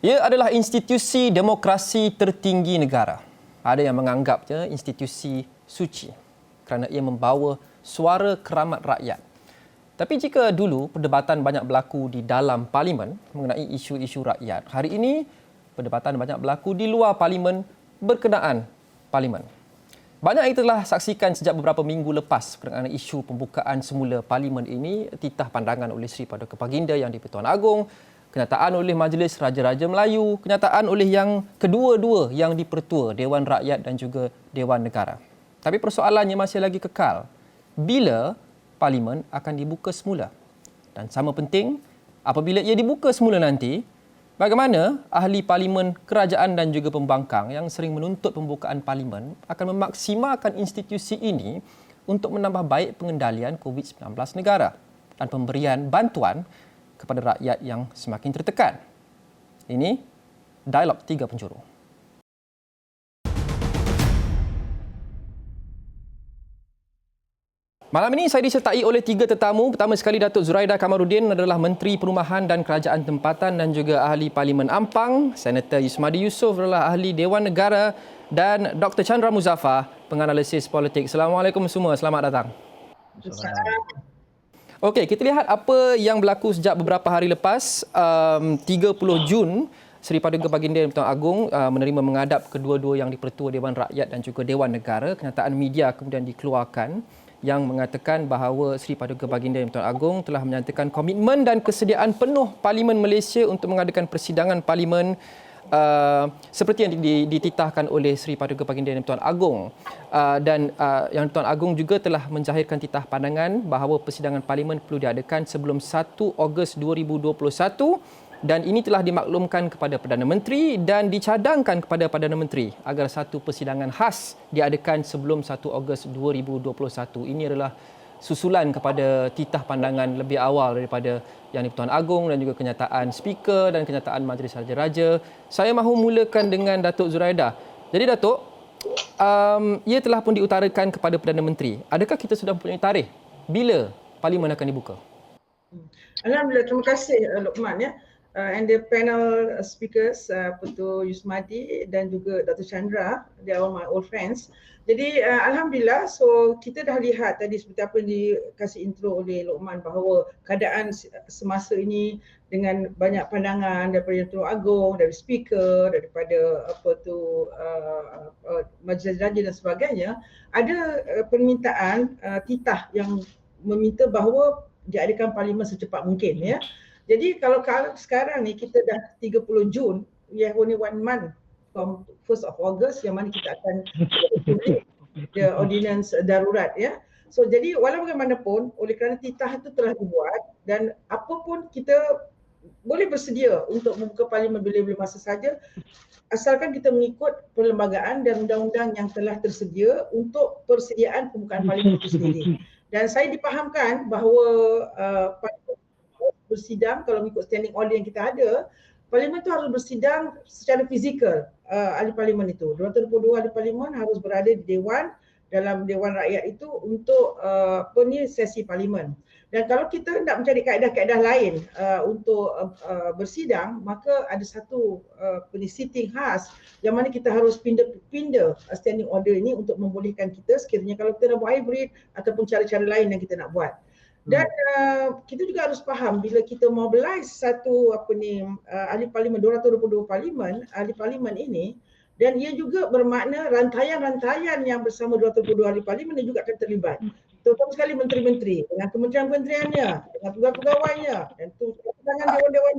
Ia adalah institusi demokrasi tertinggi negara. Ada yang menganggapnya institusi suci kerana ia membawa suara keramat rakyat. Tapi jika dulu perdebatan banyak berlaku di dalam parlimen mengenai isu-isu rakyat, hari ini perdebatan banyak berlaku di luar parlimen berkenaan parlimen. Banyak yang telah saksikan sejak beberapa minggu lepas berkenaan isu pembukaan semula parlimen ini, titah pandangan oleh Seri Paduka Baginda Yang di-Pertuan Agong, kenyataan oleh Majlis Raja-Raja Melayu, kenyataan oleh yang kedua-dua yang di-Pertua, Dewan Rakyat dan juga Dewan Negara. Tapi persoalannya masih lagi kekal. Bila parlimen akan dibuka semula? Dan sama penting, apabila ia dibuka semula nanti, bagaimana ahli parlimen kerajaan dan juga pembangkang yang sering menuntut pembukaan parlimen akan memaksimalkan institusi ini untuk menambah baik pengendalian COVID-19 negara dan pemberian bantuan kepada rakyat yang semakin tertekan. Ini Dialog 3 Penjuru. Malam ini saya disertai oleh 3 tetamu. Pertama sekali Datuk Zuraidah Kamaruddin adalah Menteri Perumahan dan Kerajaan Tempatan dan juga Ahli Parlimen Ampang. Senator Yusmadi Yusof adalah Ahli Dewan Negara dan Dr. Chandra Muzaffar, penganalisis politik. Assalamualaikum semua, selamat datang. Okey, kita lihat apa yang berlaku sejak beberapa hari lepas. 30 Jun, Seri Paduka Baginda Yang di-Pertuan Agong menerima menghadap kedua-dua yang di-Pertua Dewan Rakyat dan juga Dewan Negara. Kenyataan media kemudian dikeluarkan yang mengatakan bahawa Seri Paduka Baginda Yang di-Pertuan Agong telah menyatakan komitmen dan kesediaan penuh Parlimen Malaysia untuk mengadakan persidangan parlimen seperti yang dititahkan oleh Seri Paduka Baginda Yang di-Pertuan Agong. Dan Yang di-Pertuan Agong juga telah menjahirkan titah pandangan bahawa persidangan parlimen perlu diadakan sebelum 1 Ogos 2021 dan ini telah dimaklumkan kepada Perdana Menteri dan dicadangkan kepada Perdana Menteri agar satu persidangan khas diadakan sebelum 1 Ogos 2021. Ini adalah susulan kepada titah pandangan lebih awal daripada Yang di-Pertuan Agong dan juga kenyataan speaker dan kenyataan Majlis Raja-Raja. Saya mahu mulakan dengan Datuk Zuraidah. Jadi Datuk, ia telah pun diutarakan kepada Perdana Menteri. Adakah kita sudah mempunyai tarikh bila parlimen akan dibuka? Alhamdulillah, terima kasih Luqman ya. And the panel speakers, Putu Yusmadi dan juga Dr. Chandra, they are all my old friends. Jadi Alhamdulillah, so kita dah lihat tadi seperti apa yang dikasih intro oleh Luqman bahawa keadaan semasa ini dengan banyak pandangan daripada Yang di-Pertuan Agong, dari speaker, daripada Majlis Raja dan sebagainya, ada permintaan titah yang meminta bahawa diadakan parlimen secepat mungkin ya. Jadi kalau sekarang ni kita dah 30 Jun, we have only 1 month from 1st of August yang mana kita akan the ordinance darurat ya. So jadi walau bagaimanapun oleh kerana titah itu telah dibuat dan apapun kita boleh bersedia untuk membuka parlimen bila-bila masa saja asalkan kita mengikut perlembagaan dan undang-undang yang telah tersedia untuk persediaan pembukaan parlimen itu sendiri. Dan saya dipahamkan bahawa bersidang kalau mengikut standing order yang kita ada, parlimen itu harus bersidang secara fizikal. Ahli parlimen itu 222 ahli parlimen harus berada di dewan, dalam Dewan Rakyat itu untuk sesi parlimen. Dan kalau kita nak mencari kaedah-kaedah lain untuk bersidang, maka ada satu sitting khas yang mana kita harus pindah standing order ini untuk membolehkan kita sekiranya kalau kita nak buat hybrid ataupun cara-cara lain yang kita nak buat. Dan kita juga harus faham bila kita mobilize satu ahli parlimen 222 ahli parlimen ini, dan ia juga bermakna rantaian-rantaian yang bersama 222 ahli parlimen yang juga akan terlibat. Terutama sekali menteri-menteri dengan kementerian-kementeriannya, dengan pegawai-pegawainya dan dengan dewan-dewan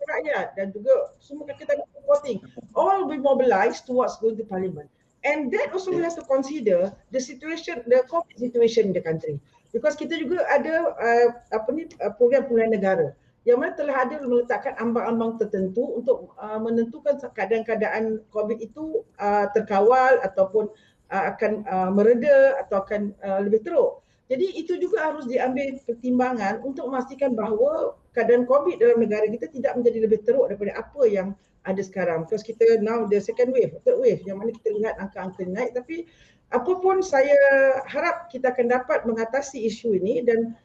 rakyat dan juga semua kita voting, all be mobilized towards going to parliament. And that also we have to consider the situation, the COVID situation in the country. Because kita juga ada program pemulihan negara yang mana telah ada meletakkan ambang-ambang tertentu untuk menentukan keadaan-keadaan COVID itu terkawal ataupun akan mereda atau akan lebih teruk. Jadi itu juga harus diambil pertimbangan untuk memastikan bahawa keadaan COVID dalam negara kita tidak menjadi lebih teruk daripada apa yang ada sekarang. Because kita now the second wave, third wave yang mana kita lihat angka-angka naik, tapi apapun saya harap kita akan dapat mengatasi isu ini dan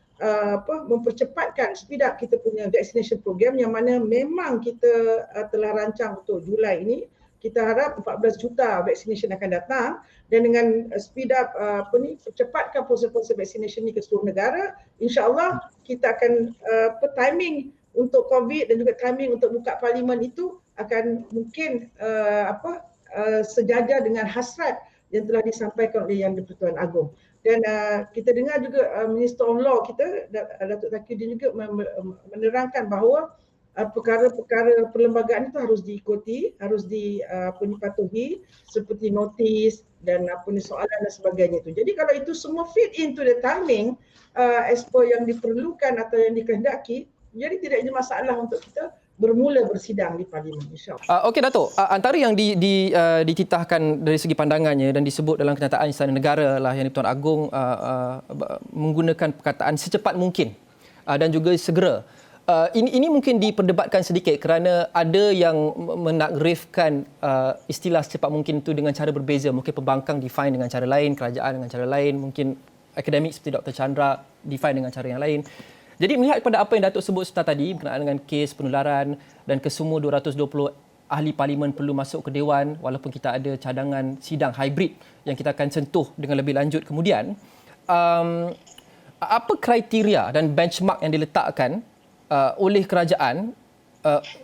mempercepatkan speed up kita punya vaccination program yang mana memang kita telah rancang untuk Julai ini. Kita harap 14 juta vaccination akan datang dan dengan speed up percepatkan proses-proses vaccination ni ke seluruh negara, insya-Allah kita akan timing untuk COVID dan juga timing untuk buka parlimen itu akan mungkin sejajar dengan hasrat yang telah disampaikan oleh Yang di-Pertuan Agong. Dan kita dengar juga Minister of Law kita, Datuk Taqiyuddin juga menerangkan bahawa perkara-perkara perlembagaan itu harus diikuti, harus dipatuhi seperti notis dan soalan dan sebagainya itu. Jadi kalau itu semua fit into the timing as per yang diperlukan atau yang dikehendaki, jadi tidak ada masalah untuk kita bermula bersidang di Parlimen, insya-Allah. Okey Datuk, antara yang dititahkan dari segi pandangannya dan disebut dalam kenyataan Istana Negara lah Yang di-Pertuan Agong menggunakan perkataan secepat mungkin dan juga segera. Ini mungkin diperdebatkan sedikit kerana ada yang menakrifkan istilah secepat mungkin itu dengan cara berbeza. Mungkin pembangkang define dengan cara lain, kerajaan dengan cara lain, mungkin akademik seperti Dr. Chandra define dengan cara yang lain. Jadi melihat kepada apa yang Datuk sebut sebentar tadi berkenaan dengan kes penularan dan kesemua 220 ahli parlimen perlu masuk ke Dewan walaupun kita ada cadangan sidang hybrid yang kita akan sentuh dengan lebih lanjut kemudian. Apa kriteria dan benchmark yang diletakkan oleh kerajaan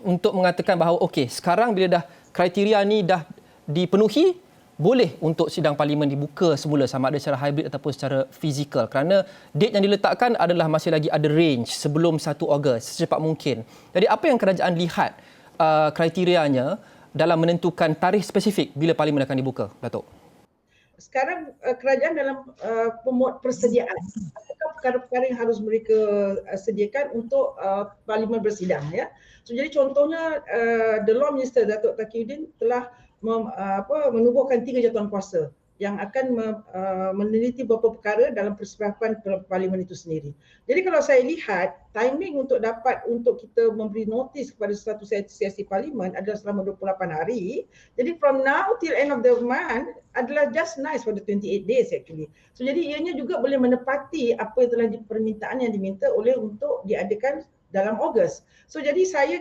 untuk mengatakan bahawa okey, sekarang bila dah kriteria ni dah dipenuhi, boleh untuk sidang parlimen dibuka semula sama ada secara hybrid ataupun secara fizikal, kerana date yang diletakkan adalah masih lagi ada range sebelum 1 Ogos secepat mungkin. Jadi apa yang kerajaan lihat kriterianya dalam menentukan tarikh spesifik bila parlimen akan dibuka, Datuk? Sekarang kerajaan dalam pembuat persediaan apakah perkara-perkara yang harus mereka sediakan untuk parlimen bersidang, ya. So jadi contohnya the Law Minister Datuk Taqiyuddin telah menubuhkan 3 jatuhan kuasa yang akan meneliti beberapa perkara dalam persiapan parlimen itu sendiri. Jadi kalau saya lihat timing untuk kita memberi notis kepada satu sesi parlimen adalah selama 28 hari. Jadi from now till end of the month adalah just nice for the 28 days actually. So jadi ianya juga boleh menepati apa yang telah permintaan yang diminta oleh untuk diadakan dalam Ogos. So jadi saya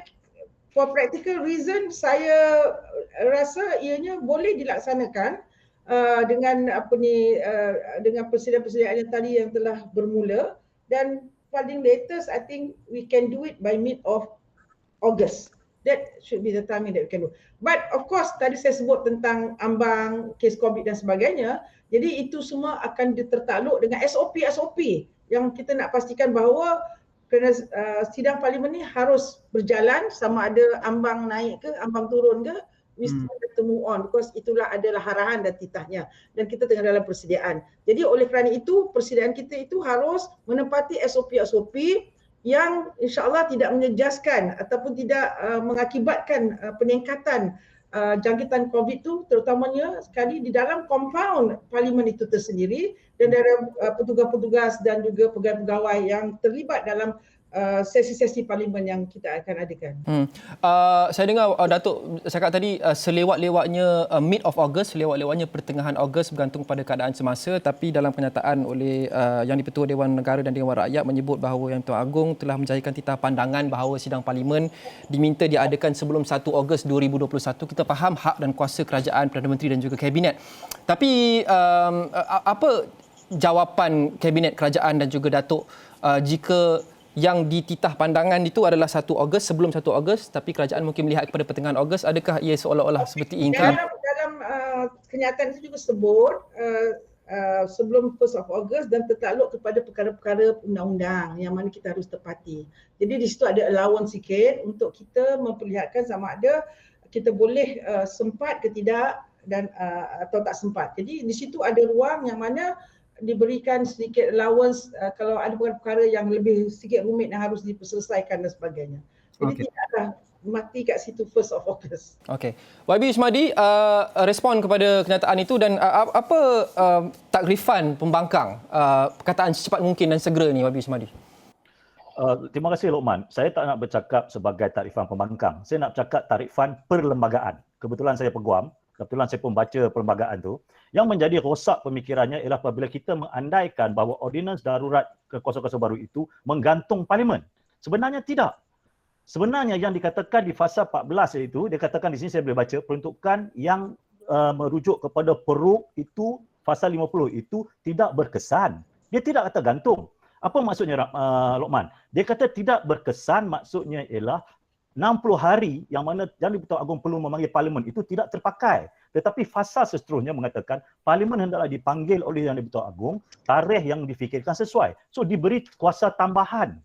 for practical reason saya rasa ianya boleh dilaksanakan dengan dengan persediaan-persediaan yang tadi yang telah bermula, dan paling latest I think we can do it by mid of August. That should be the timing that we can do. But of course tadi saya sebut tentang ambang kes COVID dan sebagainya. Jadi itu semua akan ditertakluk dengan SOP yang kita nak pastikan bahawa kerana sidang parlimen ni harus berjalan sama ada ambang naik ke ambang turun ke, we still have to move on because itulah adalah arahan dan titahnya dan kita tengah dalam persediaan. Jadi oleh kerana itu persediaan kita itu harus menepati SOP yang insya-Allah tidak menjejaskan ataupun tidak mengakibatkan peningkatan jangkitan COVID itu, terutamanya sekali di dalam kompaun parlimen itu tersendiri dan dari petugas-petugas dan juga pegawai-pegawai yang terlibat dalam sesi-sesi parlimen yang kita akan adakan. Saya dengar Datuk cakap tadi selewat-lewatnya mid of August, selewat-lewatnya pertengahan Ogos bergantung pada keadaan semasa, tapi dalam kenyataan oleh Yang di-Pertua Dewan Negara dan Dewan Rakyat menyebut bahawa Yang di-Pertuan Agong telah menjadikan titah pandangan bahawa sidang parlimen diminta diadakan sebelum 1 Ogos 2021. Kita faham hak dan kuasa kerajaan, Perdana Menteri dan juga Kabinet. Tapi apa jawapan Kabinet Kerajaan dan juga Datuk jika yang dititah pandangan itu adalah 1 Ogos, sebelum 1 Ogos, tapi kerajaan mungkin melihat kepada pertengahan Ogos, adakah ia seolah-olah seperti ingkar? Dalam kenyataan itu juga sebut sebelum 1 Ogos dan tertakluk kepada perkara-perkara undang-undang yang mana kita harus tepati. Jadi di situ ada allowance sikit untuk kita memperlihatkan sama ada kita boleh sempat ke tidak dan atau tak sempat. Jadi di situ ada ruang yang mana diberikan sedikit allowance kalau ada perkara yang lebih sedikit rumit yang harus diselesaikan dan sebagainya. Jadi tidaklah mati kat situ 1 Ogos. Okey. YB Ismadi, respon kepada kenyataan itu dan apa takrifan pembangkang perkataan secepat mungkin dan segera ni, YB Ismadi? Terima kasih Lokman. Saya tak nak bercakap sebagai takrifan pembangkang. Saya nak bercakap takrifan perlembagaan. Kebetulan saya peguam kebetulan saya pun baca perlembagaan tu, yang menjadi rosak pemikirannya ialah apabila kita mengandaikan bahawa ordinans darurat ke-00 baru itu menggantung parlimen. Sebenarnya tidak. Sebenarnya yang dikatakan di fasa 14 iaitu, dia katakan di sini saya boleh baca, peruntukan yang merujuk kepada peruk itu, fasa 50 itu tidak berkesan. Dia tidak kata gantung. Apa maksudnya Lokman? Dia kata tidak berkesan maksudnya ialah 60 hari yang mana Yang di-Pertuan Agong perlu memanggil parlimen itu tidak terpakai. Tetapi fasa seterusnya mengatakan parlimen hendaklah dipanggil oleh Yang di-Pertuan Agong tarikh yang difikirkan sesuai. So diberi kuasa tambahan.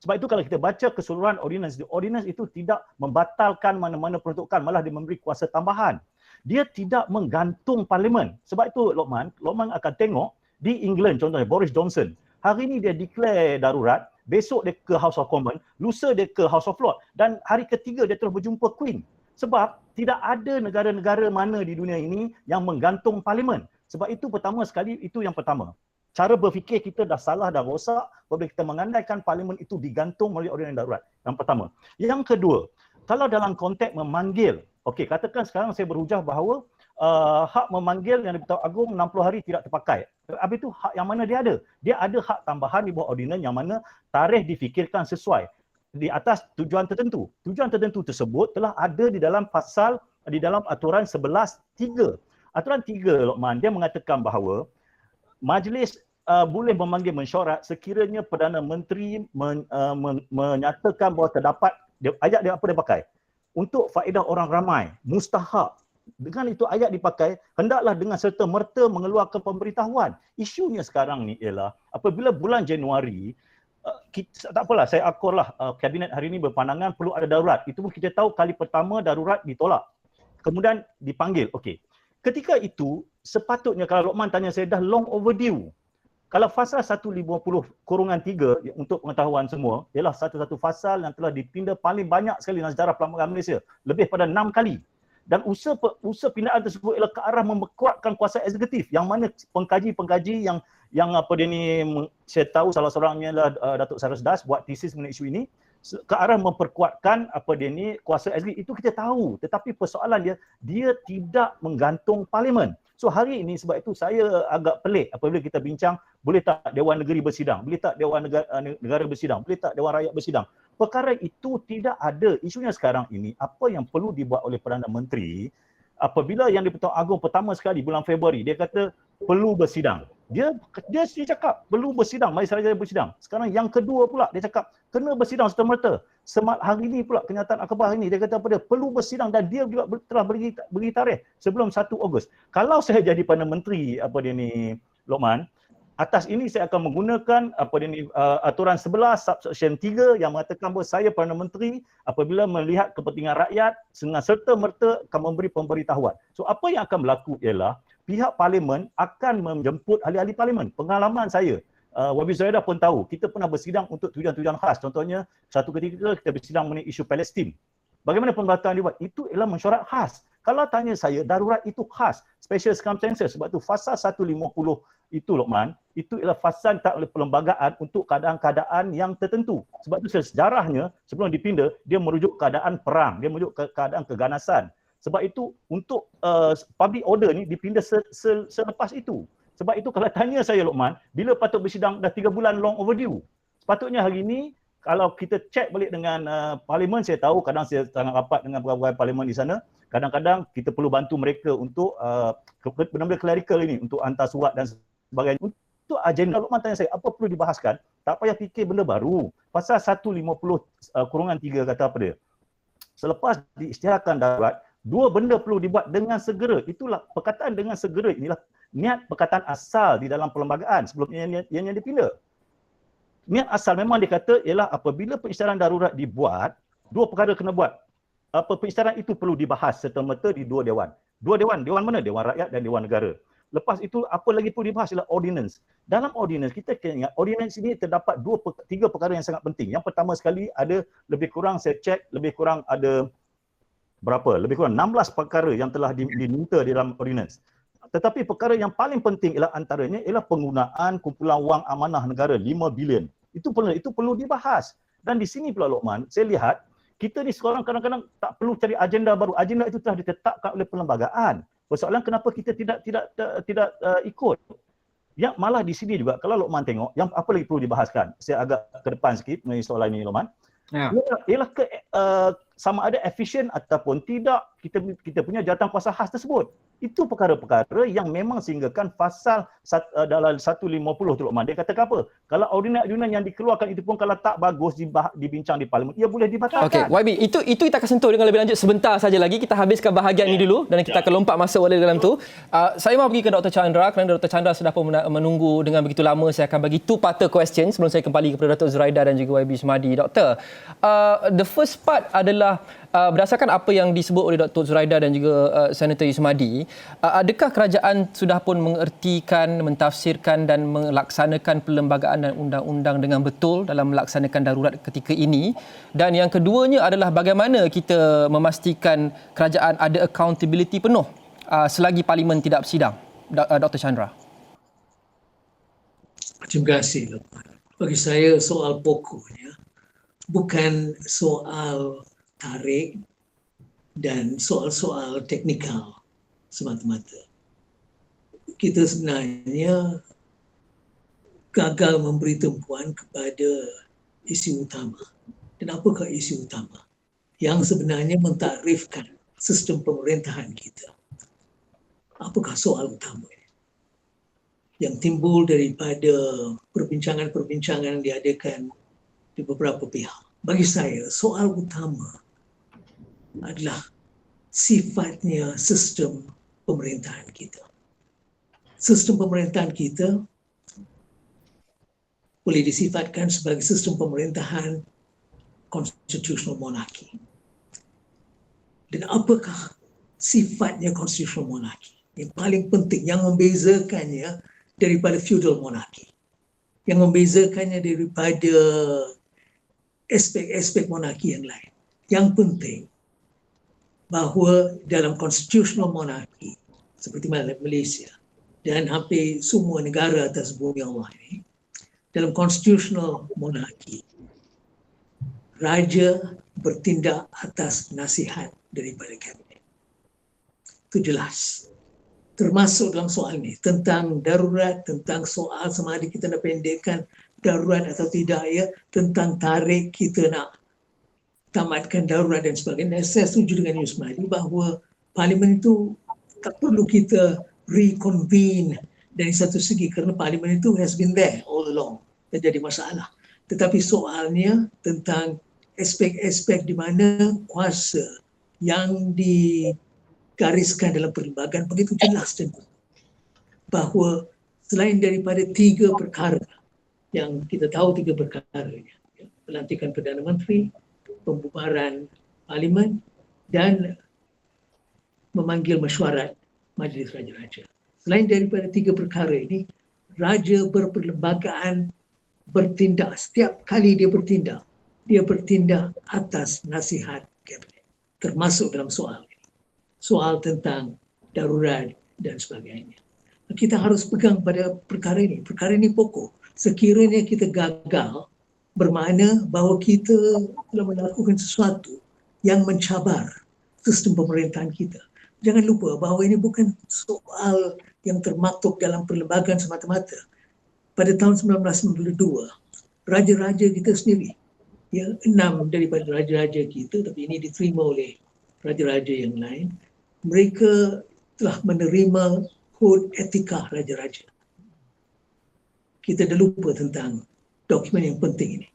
Sebab itu kalau kita baca keseluruhan ordinans itu tidak membatalkan mana-mana peruntukan, malah dia memberi kuasa tambahan. Dia tidak menggantung parlimen. Sebab itu Lokman akan tengok di England contohnya Boris Johnson. Hari ini dia declare darurat, besok dia ke House of Commons, lusa dia ke House of Lords dan hari ketiga dia terus berjumpa Queen. Sebab tidak ada negara-negara mana di dunia ini yang menggantung parlimen. Sebab itu pertama sekali, itu yang pertama. Cara berfikir kita dah salah, dah rosak apabila kita mengandaikan parlimen itu digantung melalui ordinans darurat. Yang pertama. Yang kedua, kalau dalam konteks memanggil, okey, katakan sekarang saya berhujah bahawa hak memanggil Yang di-Pertuan Agong 60 hari tidak terpakai. Habis itu hak yang mana dia ada? Dia ada hak tambahan di bawah ordinans yang mana tarikh difikirkan sesuai di atas tujuan tertentu. Tujuan tertentu tersebut telah ada di dalam aturan 11.3. Aturan 3 Lokman, dia mengatakan bahawa majlis boleh memanggil mesyuarat sekiranya Perdana Menteri menyatakan bahawa terdapat, ayat dia apa dia pakai? Untuk faedah orang ramai, mustahak. Dengan itu ayat dipakai, hendaklah dengan serta-merta mengeluarkan pemberitahuan. Isunya sekarang ni ialah apabila bulan Januari, tak apalah, saya akurlah kabinet hari ini berpandangan perlu ada darurat. Itu pun kita tahu kali pertama darurat ditolak. Kemudian dipanggil. Okey. Ketika itu, sepatutnya kalau Lokman tanya saya, dah long overdue. Kalau fasal 150/3 untuk pengetahuan semua, ialah satu-satu fasal yang telah dipinda paling banyak sekali dalam sejarah perlembagaan Malaysia. Lebih pada 6 kali. Dan usaha pindaan tersebut ialah ke arah memperkuatkan kuasa eksekutif, yang mana pengkaji-pengkaji yang apa dia ni, saya tahu salah seorangnya adalah Datuk Cyrus Das buat tesis mengenai isu ini, ke arah memperkuatkan apa dia ni kuasa eksekutif, itu kita tahu. Tetapi persoalan dia tidak menggantung parlimen. So hari ini sebab itu saya agak pelik apabila kita bincang boleh tak Dewan Negeri bersidang, boleh tak Dewan Negara bersidang, boleh tak Dewan Rakyat bersidang. Perkara itu tidak ada. Isunya sekarang ini apa yang perlu dibuat oleh Perdana Menteri apabila Yang di-Pertuan Agong pertama sekali bulan Februari dia kata perlu bersidang. Dia cakap perlu bersidang, mari saja bersidang. Sekarang yang kedua pula dia cakap kena bersidang serta-merta. Hari ini pula kenyataan akhbar ini dia kata apa dia perlu bersidang dan dia juga telah beri tarikh sebelum 1 Ogos. Kalau saya jadi Perdana Menteri apa dia ni Lokman, atas ini saya akan menggunakan apa dia ni aturan 11 subsection 3 yang mengatakan bahawa saya Perdana Menteri apabila melihat kepentingan rakyat dengan serta-merta akan memberi pemberitahuan. So apa yang akan berlaku ialah pihak parlimen akan menjemput ahli-ahli parlimen. Pengalaman saya, Wabi Zaidah pun tahu, kita pernah bersidang untuk tujuan-tujuan khas. Contohnya, satu ketika kita bersidang mengenai isu Palestin. Bagaimana pemberitahuan dibuat? Itu ialah mesyuarat khas. Kalau tanya saya, darurat itu khas, special circumstances. Sebab itu fasal 150 itu Lokman, itu ialah fasal tak oleh perlembagaan untuk keadaan-keadaan yang tertentu. Sebab itu sejarahnya sebelum dipinda, dia merujuk keadaan perang, dia merujuk keadaan keganasan. Sebab itu untuk public order ni dipinda selepas itu. Sebab itu kalau tanya saya Lokman, bila patut bersidang dah 3 bulan long overdue. Sepatutnya hari ini kalau kita cek balik dengan parlimen, saya tahu kadang saya sangat rapat dengan pegawai parlimen di sana, kadang-kadang kita perlu bantu mereka untuk benda-benda clerical ini, untuk hantar surat dan sebagainya. Untuk agenda Lokman tanya saya, apa perlu dibahaskan? Tak payah fikir benda baru. Pasal 150/3 kata apa dia? Selepas diisytiharkan darurat, 2 benda perlu dibuat dengan segera. Itulah perkataan dengan segera inilah niat perkataan asal di dalam perlembagaan sebelum yang dipinda. Niat asal memang dikata ialah apabila pengisytiharan darurat dibuat, 2 perkara kena buat. Pengisytiharan itu perlu dibahas serta-merta di 2 dewan. 2 dewan, dewan mana? Dewan Rakyat dan Dewan Negara. Lepas itu apa lagi perlu dibahas ialah ordinance. Dalam ordinance kita kena ingat ordinance ini terdapat 3 perkara yang sangat penting. Yang pertama sekali ada lebih kurang saya cek lebih kurang ada berapa? Lebih kurang 16 perkara yang telah diminta di dalam ordinance. Tetapi perkara yang paling penting ialah antaranya ialah penggunaan kumpulan wang amanah negara 5 bilion. Itu perlu dibahas. Dan di sini pula Lokman, saya lihat kita ni sekarang kadang-kadang tak perlu cari agenda baru. Agenda itu telah ditetapkan oleh perlembagaan. Persoalan kenapa kita tidak ikut. Yang malah di sini juga kalau Luqman tengok, yang apa lagi perlu dibahaskan. Saya agak ke depan sikit mengenai soalan ini, Luqman. Ya. Ialah sama ada efisien ataupun tidak kita punya jawatan kuasa khas tersebut. Itu perkara-perkara yang memang sehinggakan pasal dalam 150 tu Luqman. Dia kata apa? Kalau ordinance yang dikeluarkan itu pun kalau tak bagus dibincang di parlimen, ia boleh dibatalkan. Okey, YB, itu kita akan sentuh dengan lebih lanjut sebentar saja lagi. Kita habiskan bahagian ini dulu dan kita akan lompat masuk oleh dalam tu. Saya mahu pergi ke Dr. Chandra kerana Dr. Chandra sudah pun menunggu dengan begitu lama. Saya akan bagi two-parter question sebelum saya kembali kepada Dr. Zuraida dan juga YB Sumadi. Doktor, the first part adalah berdasarkan apa yang disebut oleh Dr. Zuraida dan juga Senator Yusmadi, adakah kerajaan sudah pun mengertikan, mentafsirkan dan melaksanakan perlembagaan dan undang-undang dengan betul dalam melaksanakan darurat ketika ini? Dan yang keduanya adalah bagaimana kita memastikan kerajaan ada accountability penuh selagi parlimen tidak bersidang? Dr. Chandra. Terima kasih. Bagi saya soal pokoknya bukan soal tarik dan soal-soal teknikal semata-mata. Kita sebenarnya gagal memberi tumpuan kepada isu utama. Dan apakah isu utama? Yang sebenarnya mentakrifkan sistem pemerintahan kita. Apakah soal utama ini? Yang timbul daripada perbincangan-perbincangan yang diadakan di beberapa pihak. Bagi saya, soal utama adalah sifatnya sistem pemerintahan kita. Sistem pemerintahan kita boleh disifatkan sebagai sistem pemerintahan constitutional monarchy. Dan apakah sifatnya constitutional monarchy? Yang paling penting, yang membezakannya daripada feudal monarchy. Yang membezakannya daripada aspek-aspek monarki yang lain. Yang penting, bahawa dalam constitutional monarki seperti Malaysia dan hampir semua negara atas bumi Allah ini, dalam constitutional monarki raja bertindak atas nasihat daripada kabinet. Itu jelas. Termasuk dalam soal ini tentang darurat, tentang soal sama ada kita nak pendekkan darurat atau tidak, ya, tentang tarikh kita nak tamatkan darurat dan sebagainya. Saya setuju dengan Yusmadi bahawa parlimen itu tak perlu kita reconvene dari satu segi kerana parlimen itu has been there all along. Tak jadi masalah. Tetapi soalnya tentang aspek-aspek di mana kuasa yang digariskan dalam perlembagaan begitu jelas tentu. Bahawa selain daripada tiga perkara yang kita tahu tiga perkaranya, pelantikan Perdana Menteri, pembubaran parlimen dan memanggil mesyuarat Majlis Raja-Raja. Selain daripada tiga perkara ini, raja berperlembagaan bertindak, setiap kali dia bertindak atas nasihat kabinet, termasuk dalam soal ini. Soal tentang darurat dan sebagainya. Kita harus pegang pada perkara ini. Perkara ini pokok. Sekiranya kita gagal, bermakna bahawa kita telah melakukan sesuatu yang mencabar sistem pemerintahan kita. Jangan lupa bahawa ini bukan soal yang termaktub dalam perlembagaan semata-mata. Pada tahun 1992, raja-raja kita sendiri, ya, 6 daripada raja-raja kita, tapi ini diterima oleh raja-raja yang lain, mereka telah menerima kod etika raja-raja. Kita dah lupa tentang dokumen yang penting ini.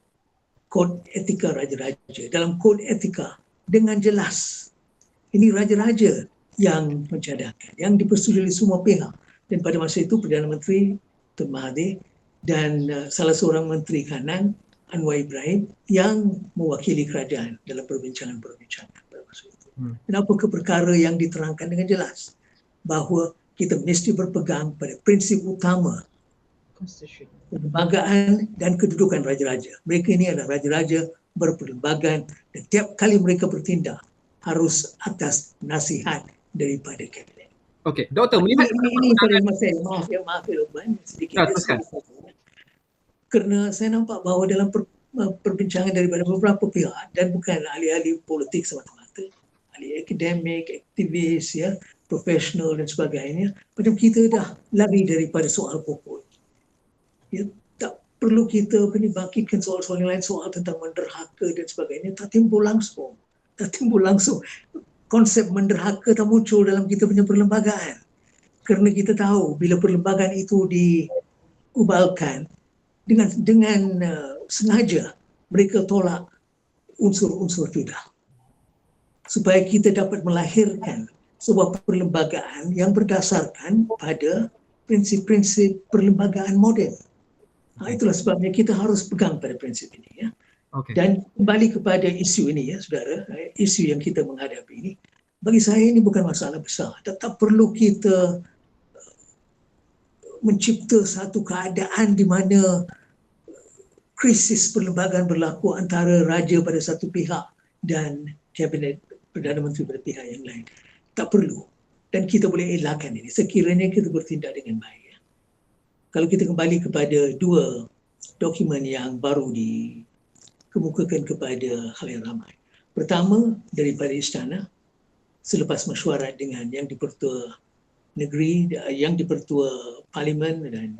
Kod etika raja-raja. Dalam kod etika dengan jelas ini raja-raja yang mencadangkan, yang dipersetujui oleh semua pihak. Dan pada masa itu Perdana Menteri Tun Mahathir dan salah seorang menteri kanan Anwar Ibrahim yang mewakili kerajaan dalam perbincangan-perbincangan pada masa itu. Kenapa ke perkara yang diterangkan dengan jelas bahawa kita mesti berpegang pada prinsip utama perlembagaan dan kedudukan raja-raja. Mereka ini adalah raja-raja berperlembagaan dan tiap kali mereka bertindak harus atas nasihat daripada kabinet. Okey, Doktor, melihat ini maaf Luqman, sedikit. Kerana saya nampak bahawa dalam perbincangan daripada beberapa pihak dan bukan ahli-ahli politik semata-mata, ahli akademik, aktivis, ya, profesional dan sebagainya, macam kita dah lari daripada soal pokok. Ya, tak perlu kita bangkitkan soal-soal yang lain, soal tentang menderhaka dan sebagainya, tak timbul langsung. Konsep menderhaka tak muncul dalam kita punya perlembagaan. Kerana kita tahu bila perlembagaan itu diubalkan dengan sengaja mereka tolak unsur-unsur judah. Supaya kita dapat melahirkan sebuah perlembagaan yang berdasarkan pada prinsip-prinsip perlembagaan moden. Itulah sebabnya kita harus pegang pada prinsip ini. Ya. Okey. Dan kembali kepada isu ini, ya saudara, isu yang kita menghadapi ini, bagi saya ini bukan masalah besar. Tak perlu kita mencipta satu keadaan di mana krisis perlembagaan berlaku antara raja pada satu pihak dan kabinet Perdana Menteri pada pihak yang lain. Tak perlu. Dan kita boleh elakkan ini sekiranya kita bertindak dengan baik. Kalau kita kembali kepada dua dokumen yang baru dikemukakan kepada khalayak ramai. Pertama, daripada istana, selepas mesyuarat dengan yang di-Pertua Negeri, yang di-Pertua Parlimen dan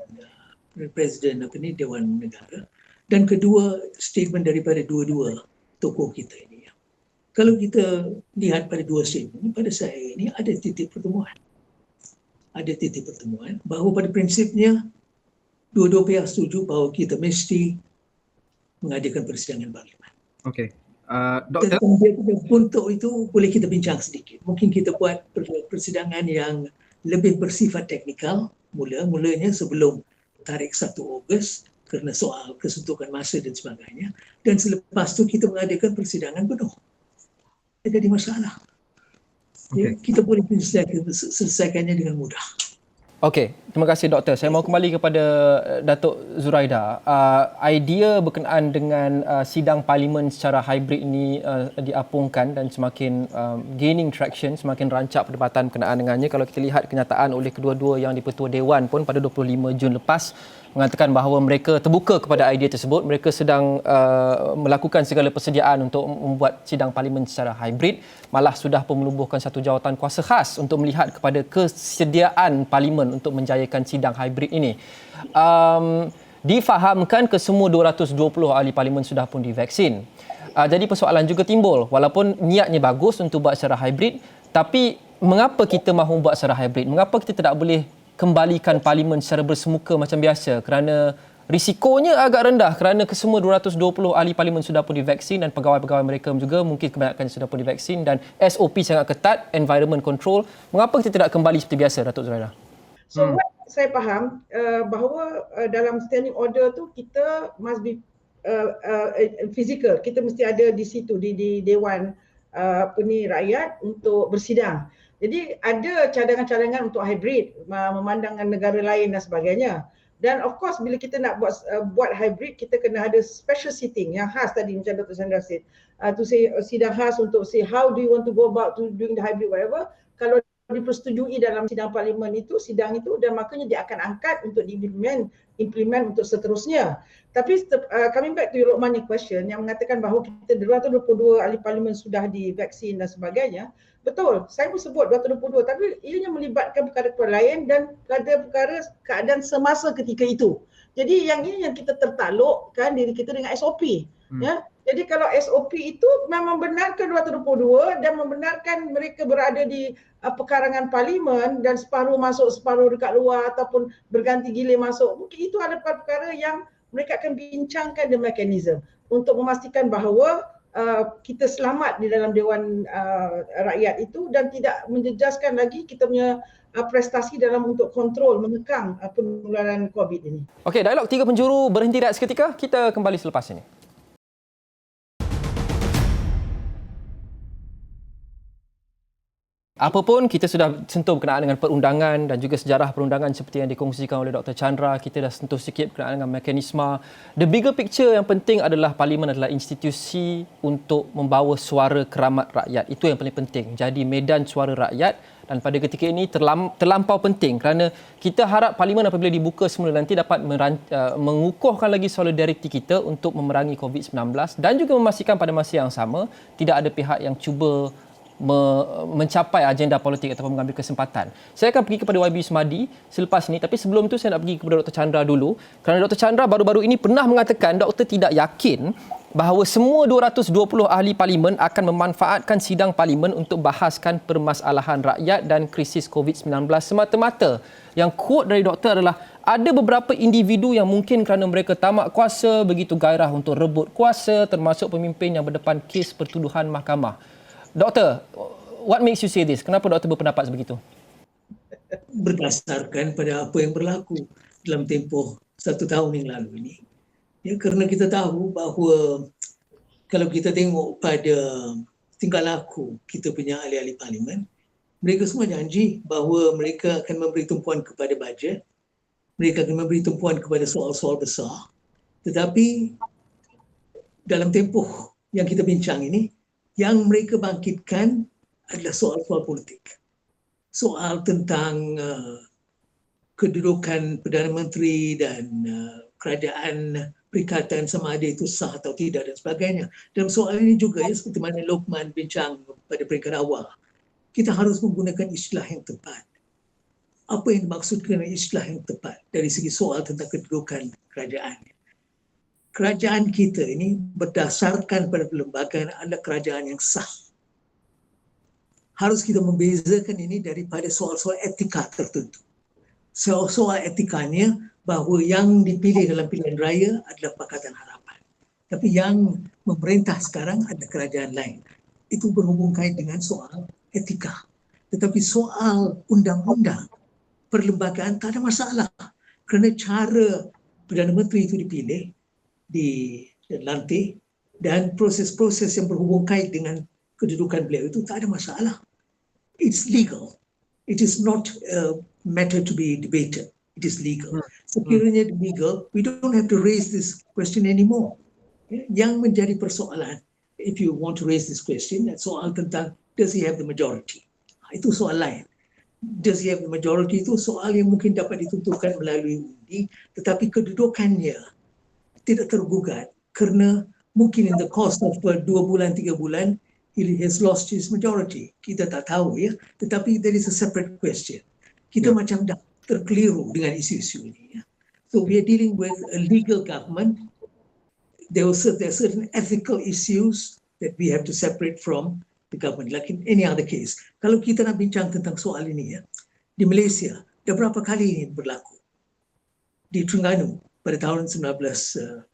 Presiden Dewan Negara. Dan kedua, statement daripada dua-dua tokoh kita ini. Kalau kita lihat pada dua statement ini, pada saya ini ada titik pertemuan. Ada titik pertemuan bahawa pada prinsipnya dua-dua pihak setuju bahawa kita mesti mengadakan persidangan parlimen. Okey. Doktor, Tentang dia punya bentuk itu boleh kita bincang sedikit. Mungkin kita buat persidangan yang lebih bersifat teknikal mulanya sebelum tarikh 1 Ogos kerana soal kesuntukan masa dan sebagainya. Dan selepas itu kita mengadakan persidangan penuh. Tidak ada masalah. Ya, kita boleh selesaikannya dengan mudah. Okey, terima kasih doktor. Saya mau kembali kepada Datuk Zuraida. Idea berkenaan dengan sidang parlimen secara hybrid ini diapungkan dan semakin gaining traction, semakin rancak perdebatan berkenaan dengannya. Kalau kita lihat kenyataan oleh kedua-dua yang di-Pertua Dewan pun pada 25 Jun lepas mengatakan bahawa mereka terbuka kepada idea tersebut. Mereka sedang melakukan segala persediaan untuk membuat sidang parlimen secara hybrid. Malah sudah pun menubuhkan satu jawatan kuasa khas untuk melihat kepada kesediaan parlimen untuk menjayakan sidang hybrid ini. Difahamkan kesemua 220 ahli parlimen sudah pun divaksin. Jadi persoalan juga timbul. Walaupun niatnya bagus untuk buat secara hybrid, tapi mengapa kita mahu buat secara hybrid? Mengapa kita tidak boleh kembalikan parlimen secara bersemuka macam biasa? Kerana risikonya agak rendah kerana kesemua 220 ahli parlimen sudah pun divaksin dan pegawai-pegawai mereka juga mungkin kebanyakan sudah pun divaksin dan SOP sangat ketat, environment control. Mengapa kita tidak kembali seperti biasa, Datuk Zuraida? So what saya faham bahawa dalam standing order tu kita must be physical. Kita mesti ada di situ di Dewan Rakyat untuk bersidang. Jadi ada cadangan-cadangan untuk hybrid, memandangkan negara lain dan sebagainya. Dan of course bila kita nak buat hybrid, kita kena ada special seating yang khas tadi macam Dr. Sandra said. To say sidang khas untuk say how do you want to go about to doing the hybrid whatever. Kalau dipersetujui dalam sidang parlimen itu, sidang itu, dan makanya dia akan angkat untuk implement untuk seterusnya. Tapi coming back to your Luqman question yang mengatakan bahawa kita 222 ahli parlimen sudah divaksin dan sebagainya. Betul, saya pun sebut 222 tapi ianya melibatkan perkara-perkara lain dan perkara keadaan semasa ketika itu. Jadi yang ini yang kita tertaklukkan diri kita dengan SOP. Ya. Jadi kalau SOP itu memang membenarkan 222 dan membenarkan mereka berada di pekarangan parlimen dan separuh masuk, separuh dekat luar ataupun berganti gilir masuk. Mungkin itu ada perkara yang mereka akan bincangkan the mechanism untuk memastikan bahawa kita selamat di dalam Dewan Rakyat itu dan tidak menjejaskan lagi kita punya prestasi dalam untuk kontrol, mengekang penularan COVID ini. Okey, dialog tiga penjuru berhenti rehat seketika. Kita kembali selepas ini. Apapun kita sudah sentuh berkenaan dengan perundangan dan juga sejarah perundangan seperti yang dikongsikan oleh Dr. Chandra. Kita dah sentuh sikit berkenaan dengan mekanisme. The bigger picture yang penting adalah parlimen adalah institusi untuk membawa suara keramat rakyat. Itu yang paling penting. Jadi medan suara rakyat dan pada ketika ini terlampau penting kerana kita harap parlimen apabila dibuka semula nanti dapat mengukuhkan lagi solidariti kita untuk memerangi COVID-19 dan juga memastikan pada masa yang sama tidak ada pihak yang cuba mencapai agenda politik ataupun mengambil kesempatan. Saya akan pergi kepada YB Sumadi selepas ini, tapi sebelum itu saya nak pergi kepada Dr. Chandra dulu, kerana Dr. Chandra baru-baru ini pernah mengatakan doktor tidak yakin bahawa semua 220 ahli parlimen akan memanfaatkan sidang parlimen untuk bahaskan permasalahan rakyat dan krisis COVID-19 semata-mata. Yang quote dari doktor adalah ada beberapa individu yang mungkin kerana mereka tamak kuasa begitu gairah untuk rebut kuasa, termasuk pemimpin yang berdepan kes pertuduhan mahkamah. Doktor, what makes you say this? Kenapa doktor berpendapat sebegitu? Berdasarkan pada apa yang berlaku dalam tempoh 1 tahun yang lalu ini. Ya, kerana kita tahu bahawa kalau kita tengok pada tingkah laku kita punya ahli-ahli parlimen, mereka semua janji bahawa mereka akan memberi tumpuan kepada bajet, mereka akan memberi tumpuan kepada soal-soal besar. Tetapi dalam tempoh yang kita bincang ini, yang mereka bangkitkan adalah soal-soal politik. Soal tentang kedudukan Perdana Menteri dan kerajaan perikatan sama ada itu sah atau tidak dan sebagainya. Dalam soal ini juga, ya, seperti mana Lokman bincang pada peringkat awal, kita harus menggunakan istilah yang tepat. Apa yang dimaksudkan dengan istilah yang tepat dari segi soal tentang kedudukan kerajaan? Kerajaan kita ini berdasarkan pada perlembagaan adalah kerajaan yang sah. Harus kita membezakan ini daripada soal-soal etika tertentu. Soal-soal etikanya bahawa yang dipilih dalam pilihan raya adalah Pakatan Harapan. Tapi yang memerintah sekarang adalah kerajaan lain. Itu berhubung kait dengan soal etika. Tetapi soal undang-undang, perlembagaan tak ada masalah. Kerana cara Perdana Menteri itu dipilih, dilantik, dan proses-proses yang berhubung kait dengan kedudukan beliau itu tak ada masalah. It's legal. It is not a matter to be debated. It is legal. Sekiranya legal, we don't have to raise this question anymore. Yang menjadi persoalan, if you want to raise this question, soal tentang does he have the majority? Itu soal lain. Does he have the majority itu soal yang mungkin dapat ditentukan melalui undi, tetapi kedudukannya tidak tergugat kerana mungkin in the course of 2 bulan, 3 bulan, he has lost his majority. Kita tak tahu, ya. Tetapi there is a separate question. Kita macam dah terkeliru dengan isu-isu ini. Ya. So we are dealing with a legal government. There are certain ethical issues that we have to separate from the government, like in any other case. Kalau kita nak bincang tentang soal ini, ya, di Malaysia, dah berapa kali ini berlaku? Di Terengganu pada tahun 1961,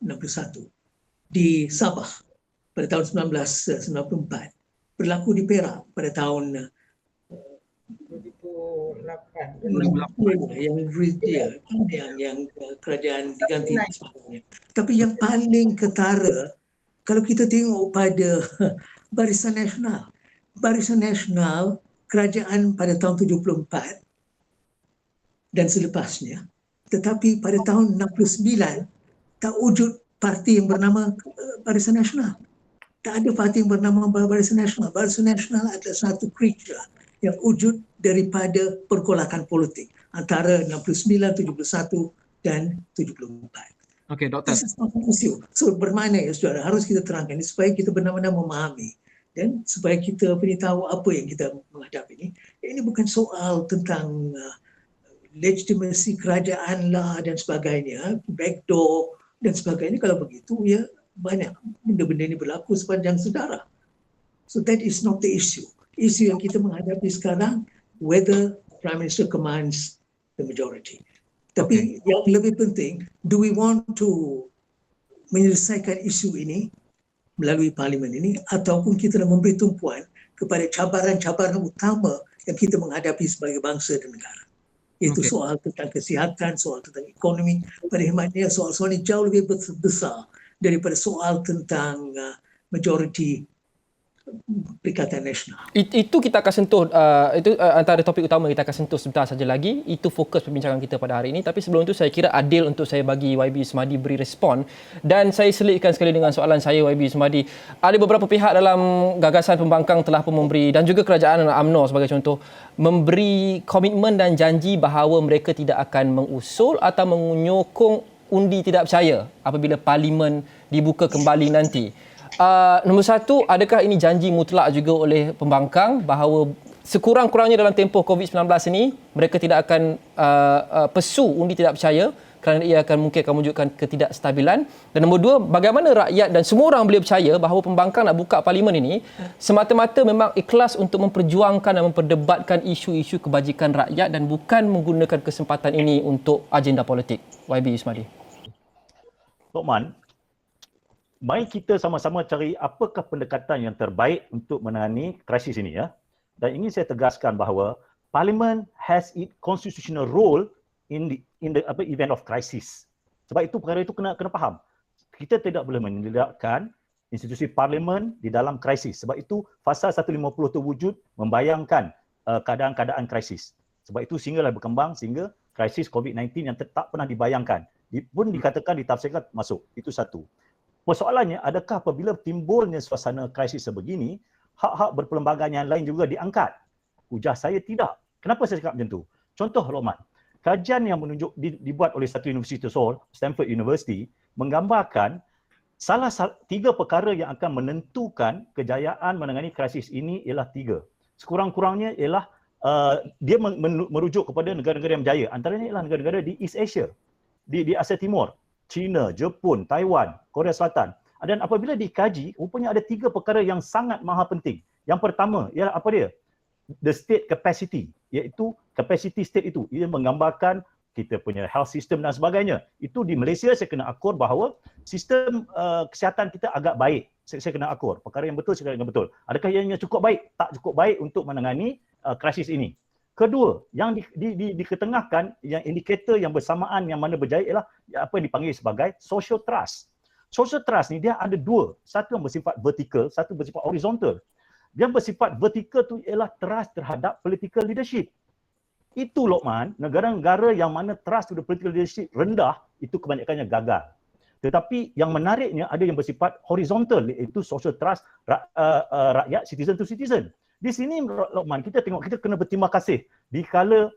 di Sabah pada tahun 1994, berlaku di Perak pada tahun 2008. yang kerajaan diganti dan sebagainya. Tapi yang paling ketara, kalau kita tengok pada Barisan Nasional kerajaan pada tahun 74 dan selepasnya, tetapi pada tahun 69 tak wujud parti yang bernama Barisan Nasional. Tak ada parti yang bernama Barisan Nasional. Barisan Nasional adalah satu creature yang wujud daripada pergolakan politik antara 69, 71 dan 74. Okey, Doktor. This is not an issue. So bermakna, ya saudara, harus kita terangkan ini supaya kita benar-benar memahami dan supaya kita beritahu apa yang kita menghadapi ini. Ini bukan soal tentang legitimasi kerajaan lah dan sebagainya, backdoor dan sebagainya. Kalau begitu, ya banyak benda-benda ini berlaku sepanjang sejarah. So that is not the issue. Isu yang kita menghadapi sekarang, whether Prime Minister commands the majority. Tapi yang lebih penting, do we want to menyelesaikan isu ini melalui parlimen ini ataupun kita nak memberi tumpuan kepada cabaran-cabaran utama yang kita menghadapi sebagai bangsa dan negara. Iaitu soal tentang kesihatan, soal tentang ekonomi. Pada hematnya soal-soal ini jauh lebih besar daripada soal tentang majoriti Perikatan Nasional. Itu kita akan sentuh, itu antara topik utama kita akan sentuh sebentar saja lagi. Itu fokus perbincangan kita pada hari ini. Tapi sebelum itu saya kira adil untuk saya bagi YB Sumadi beri respon. Dan saya selitkan sekali dengan soalan saya, YB Sumadi. Ada beberapa pihak dalam gagasan pembangkang telah pun memberi, dan juga kerajaan UMNO sebagai contoh, memberi komitmen dan janji bahawa mereka tidak akan mengusul atau menyokong undi tidak percaya apabila parlimen dibuka kembali nanti. Nombor satu, adakah ini janji mutlak juga oleh pembangkang bahawa sekurang-kurangnya dalam tempoh COVID-19 ini mereka tidak akan pesu undi tidak percaya kerana ia mungkin akan menunjukkan ketidakstabilan. Dan nombor dua, bagaimana rakyat dan semua orang boleh percaya bahawa pembangkang nak buka parlimen ini semata-mata memang ikhlas untuk memperjuangkan dan memperdebatkan isu-isu kebajikan rakyat dan bukan menggunakan kesempatan ini untuk agenda politik. YB Ismadi. Lokman, mari kita sama-sama cari apakah pendekatan yang terbaik untuk menangani krisis ini ya. Dan ingin saya tegaskan bahawa Parliament has its constitutional role in the event of crisis. Sebab itu perkara itu kena faham. Kita tidak boleh menindakkan institusi parlimen di dalam krisis. Sebab itu Fasal 150 terwujud membayangkan keadaan-keadaan krisis. Sebab itu sehinggalah berkembang sehingga krisis COVID-19 yang tak pernah dibayangkan. Pun dikatakan ditafsirkan masuk. Itu satu. Persoalannya, adakah apabila timbulnya suasana krisis sebegini, hak-hak berperlembagaan yang lain juga diangkat? Ujar saya tidak. Kenapa saya cakap macam tu? Contoh Lokman, kajian yang dibuat oleh satu universiti Seoul, Stanford University, menggambarkan salah tiga perkara yang akan menentukan kejayaan menangani krisis ini ialah tiga. Sekurang-kurangnya ialah dia merujuk kepada negara-negara yang berjaya. Antaranya ialah negara-negara di East Asia, di Asia Timur, China, Jepun, Taiwan, Korea Selatan. Dan apabila dikaji, rupanya ada tiga perkara yang sangat maha penting. Yang pertama ialah apa dia? The state capacity, iaitu capacity state itu. Ia menggambarkan kita punya health system dan sebagainya. Itu di Malaysia saya kena akur bahawa sistem kesihatan kita agak baik. Saya kena akur. Perkara yang betul, saya kena betul. Adakah ianya cukup baik? Tak cukup baik untuk menangani krisis ini. Kedua, yang diketengahkan, yang indikator yang bersamaan yang mana berjaya ialah apa yang dipanggil sebagai social trust. Social trust ni dia ada dua. Satu yang bersifat vertikal, satu bersifat horizontal. Yang bersifat vertikal tu ialah trust terhadap political leadership. Itu Lokman, negara-negara yang mana trust to the political leadership rendah, itu kebanyakannya gagal. Tetapi yang menariknya ada yang bersifat horizontal, iaitu social trust rakyat, citizen to citizen. Di sini Lokman, kita tengok, kita kena berterima kasih dikala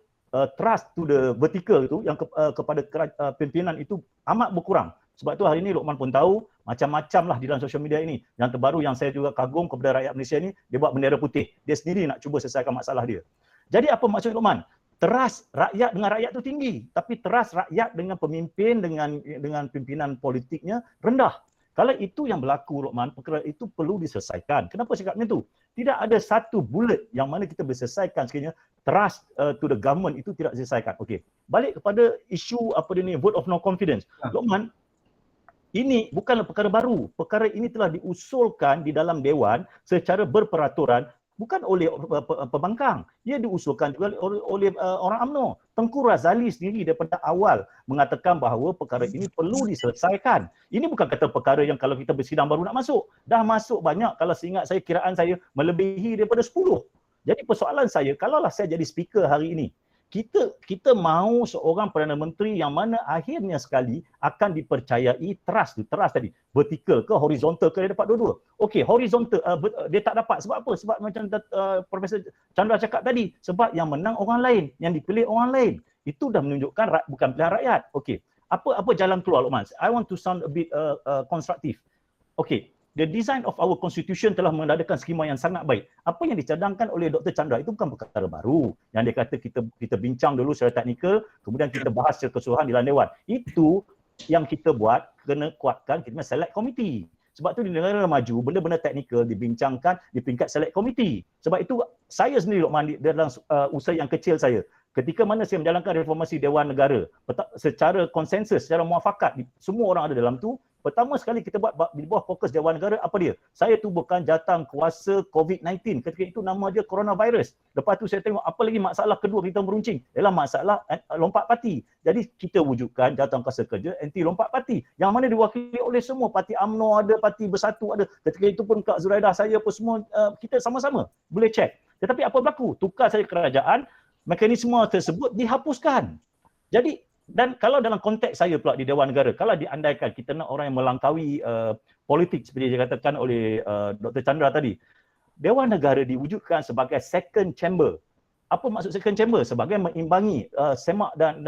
trust to the vertical itu yang kepada pimpinan itu amat berkurang. Sebab tu hari ini Lokman pun tahu macam-macam lah di dalam sosial media ini. Yang terbaru yang saya juga kagum kepada rakyat Malaysia ni, dia buat bendera putih. Dia sendiri nak cuba selesaikan masalah dia. Jadi apa maksud Lokman? Trust rakyat dengan rakyat tu tinggi, tapi trust rakyat dengan pemimpin, dengan pimpinan politiknya rendah. Kalau itu yang berlaku Lokman, perkara itu perlu diselesaikan. Kenapa cakap macam tu? Tidak ada satu bullet yang mana kita boleh selesaikan sekiranya trust to the government itu tidak diselesaikan. Okey. Balik kepada isu apa dia ni, vote of no confidence. Lokman, ini bukanlah perkara baru. Perkara ini telah diusulkan di dalam Dewan secara berperaturan, bukan oleh pembangkang. Ia diusulkan juga oleh orang UMNO. Tengku Razali sendiri daripada awal mengatakan bahawa perkara ini perlu diselesaikan. Ini bukan kata perkara yang kalau kita bersidang baru nak masuk. Dah masuk banyak, kalau seingat saya, kiraan saya melebihi daripada 10. Jadi persoalan saya, kalaulah saya jadi speaker hari ini, kita mahu seorang Perdana Menteri yang mana akhirnya sekali akan dipercayai trust tadi, vertikal ke horizontal ke, dia dapat dua-dua. Okey, horizontal dia tak dapat sebab apa? Sebab macam Profesor Chandra cakap tadi, sebab yang menang orang lain, yang dipilih orang lain. Itu dah menunjukkan bukan pilihan rakyat. Okey, apa jalan keluar Lokman? I want to sound a bit constructive. Okey, the design of our constitution telah mengadakan skema yang sangat baik. Apa yang dicadangkan oleh Dr. Chandra itu bukan perkara baru. Yang dia kata kita bincang dulu secara teknikal, kemudian kita bahas secara keseluruhan di dalam Dewan. Itu yang kita buat, kena kuatkan, kita select committee. Sebab tu di negara maju, benda-benda teknikal dibincangkan di peringkat select committee. Sebab itu saya sendiri Lokman dalam usaha yang kecil saya, ketika mana saya menjalankan reformasi Dewan Negara secara konsensus, secara muafakat, semua orang ada dalam tu. Pertama sekali kita buat di bawah fokus Dewan Negara, apa dia? Saya tubuhkan jawatan kuasa COVID-19. Ketika itu nama dia coronavirus. Lepas tu saya tengok apa lagi masalah kedua kita meruncing. Ialah masalah lompat parti. Jadi kita wujudkan jawatan kuasa kerja anti lompat parti. Yang mana diwakili oleh semua. Parti UMNO ada, Parti Bersatu ada. Ketika itu pun Kak Zuraidah, saya pun semua kita sama-sama boleh cek. Tetapi apa berlaku? Tukar saja kerajaan, mekanisme tersebut dihapuskan. Jadi dan kalau dalam konteks saya pula di Dewan Negara, kalau diandaikan kita nak orang yang melangkaui politik seperti yang dikatakan oleh Dr. Chandra tadi, Dewan Negara diwujudkan sebagai second chamber. Apa maksud second chamber? Sebagai mengimbangi semak dan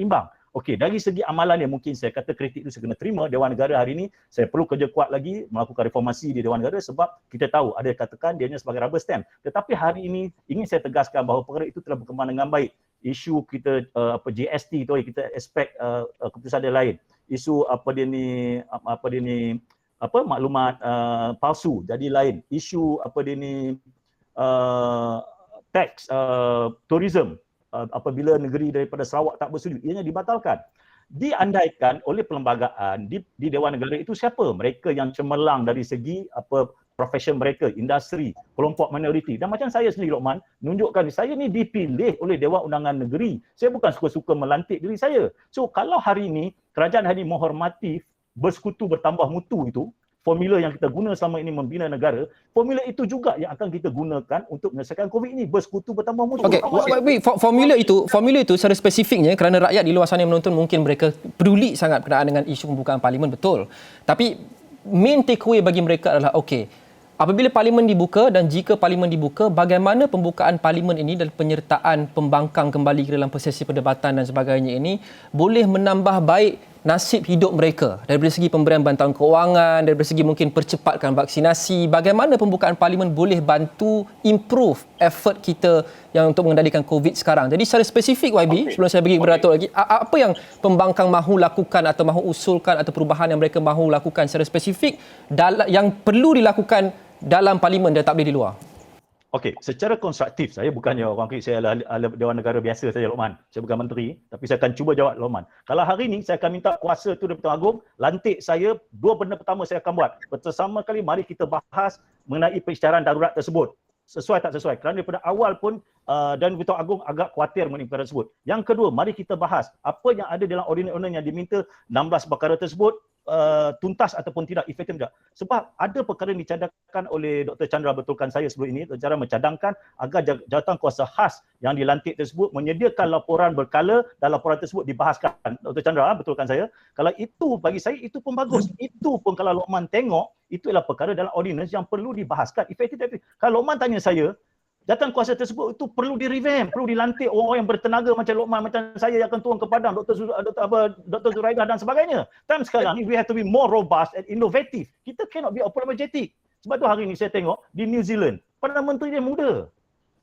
imbang. Okey, dari segi amalan yang mungkin saya kata kritik itu saya kena terima. Dewan Negara hari ini saya perlu kerja kuat lagi melakukan reformasi di Dewan Negara sebab kita tahu ada yang katakan dia hanya sebagai rubber stamp. Tetapi hari ini ingin saya tegaskan bahawa perkara itu telah berkembang dengan baik. Isu kita GST tu kita expect keputusan dia lain. Isu maklumat palsu jadi lain. Isu tax tourism apabila negeri daripada Sarawak tak bersetuju, ianya dibatalkan. Diandaikan oleh perlembagaan di Dewan Negara itu siapa? Mereka yang cemerlang dari segi profession mereka, industri, kelompok minoriti. Dan macam saya sendiri, Lokman, menunjukkan saya ni dipilih oleh Dewan Undangan Negeri. Saya bukan suka-suka melantik diri saya. So kalau hari ini kerajaan hari ini menghormati bersekutu bertambah mutu itu, formula yang kita guna selama ini membina negara, formula itu juga yang akan kita gunakan untuk menyelesaikan COVID ini, bersekutu bertambah mutu. Okey, formula itu secara spesifiknya kerana rakyat di luar sana yang menonton mungkin mereka peduli sangat berkenaan dengan isu pembukaan parlimen, betul. Tapi main takeaway bagi mereka adalah okey, apabila parlimen dibuka dan jika parlimen dibuka, bagaimana pembukaan parlimen ini dan penyertaan pembangkang kembali ke dalam prosesi perdebatan dan sebagainya ini boleh menambah baik nasib hidup mereka dari segi pemberian bantuan kewangan, dari segi mungkin percepatkan vaksinasi. Bagaimana pembukaan parlimen boleh bantu improve effort kita yang untuk mengendalikan COVID sekarang. Jadi secara spesifik YB, sebelum saya bagi kepada Datuk lagi, apa yang pembangkang mahu lakukan atau mahu usulkan atau perubahan yang mereka mahu lakukan secara spesifik yang perlu dilakukan dalam parlimen dan tak boleh di luar? Okey, secara konstruktif, saya bukannya orang kata saya adalah Dewan Negara biasa saja, Lokman. Saya bukan menteri, tapi saya akan cuba jawab, Lokman. Kalau hari ini saya akan minta kuasa tu dari Pertuan Agong, lantik saya, dua benda pertama saya akan buat. Pertama kali, mari kita bahas mengenai pengisytiharan darurat tersebut. Sesuai tak sesuai. Kerana daripada awal pun dan Pertuan Agong agak khawatir mengenai perkara tersebut. Yang kedua, mari kita bahas apa yang ada dalam ordinance yang diminta 16 perkara tersebut tuntas ataupun tidak, efektif tidak. Sebab ada perkara yang dicadangkan oleh Dr. Chandra, betulkan saya sebelum ini, Dr. Chandra mencadangkan agar jawatan kuasa khas yang dilantik tersebut menyediakan laporan berkala dan laporan tersebut dibahaskan. Dr. Chandra, betulkan saya. Kalau itu bagi saya, itu pun bagus. Itu pun kalau Lokman tengok, itu adalah perkara dalam ordinance yang perlu dibahaskan. Efektif. Kalau Lokman tanya saya, jawatan kuasa tersebut itu perlu direvamp, perlu dilantik orang-orang yang bertenaga macam Lokman, macam saya yang akan turun ke Padang, Dr. Zuraidah dan sebagainya. Time sekarang ni, we have to be more robust and innovative. Kita cannot be apologetic. Sebab tu hari ni saya tengok di New Zealand, Perdana Menteri dia muda.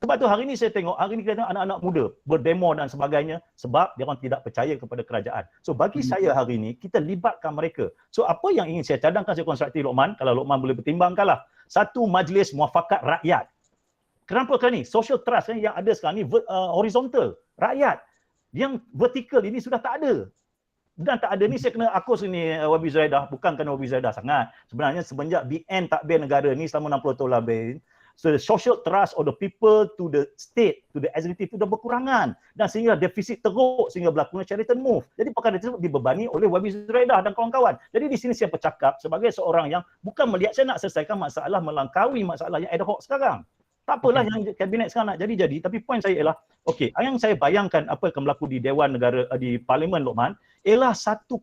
Sebab tu hari ni saya tengok, hari ni kita tengok anak-anak muda berdemo dan sebagainya sebab dia orang tidak percaya kepada kerajaan. So bagi saya hari ni, kita libatkan mereka. So apa yang ingin saya cadangkan saya konstruktif, Lokman, kalau Lokman boleh pertimbangkanlah. Satu, majlis muafakat rakyat. Kenapa ni? Social trust yang ada sekarang ni horizontal. Rakyat. Yang vertikal ini sudah tak ada. Dan tak ada ni saya kena akus ni Wabi Zuraidah. Bukan kerana Wabi Zuraidah sangat. Sebenarnya semenjak BN takbir negara ni selama 60 tahun lebih. So the social trust of the people to the state, to the executive itu dah berkurangan. Dan sehingga defisit teruk sehingga berlakunya Sheraton move. Jadi perkara tersebut dibebani oleh Wabi Zuraidah dan kawan-kawan. Jadi di sini saya bercakap sebagai seorang yang bukan melihat saya nak selesaikan masalah melangkaui masalah yang ad hoc sekarang. Tak apalah yang kabinet sekarang nak jadi-jadi. Tapi poin saya ialah, okey, yang saya bayangkan apa yang akan berlaku di Dewan Negara, di Parlimen, Lokman, ialah satu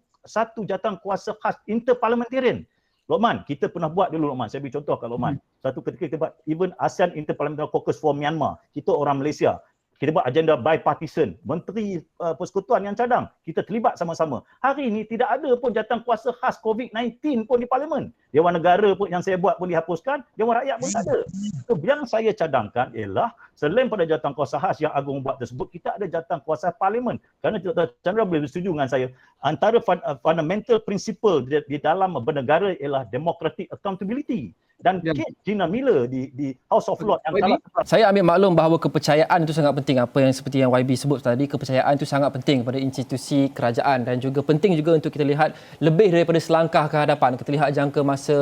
jawatan kuasa khas interparliamentarian. Lokman, kita pernah buat dulu, Lokman. Saya beri contoh kat Lokman. Satu ketika kita buat even ASEAN Interparliamentary Caucus for Myanmar. Kita orang Malaysia. Kita buat agenda bipartisan. Menteri Persekutuan yang cadang. Kita terlibat sama-sama. Hari ini tidak ada pun jawatan kuasa khas COVID-19 pun di Parlimen. Dewan Negara pun yang saya buat pun dihapuskan. Dewan Rakyat pun tak ada. So, yang saya cadangkan ialah selain pada jawatan kuasa khas yang Agung buat tersebut, kita ada jawatan kuasa Parlimen. Kerana Dr. Chandra boleh bersetuju dengan saya. Antara fundamental principle di dalam bernegara ialah democratic accountability. Dan Gina Miller di House of Lords yang kalah. Saya ambil maklum bahawa kepercayaan itu sangat penting. Apa yang seperti yang YB sebut tadi, kepercayaan itu sangat penting pada institusi kerajaan dan juga penting juga untuk kita lihat lebih daripada selangkah ke hadapan. Kita lihat jangka masa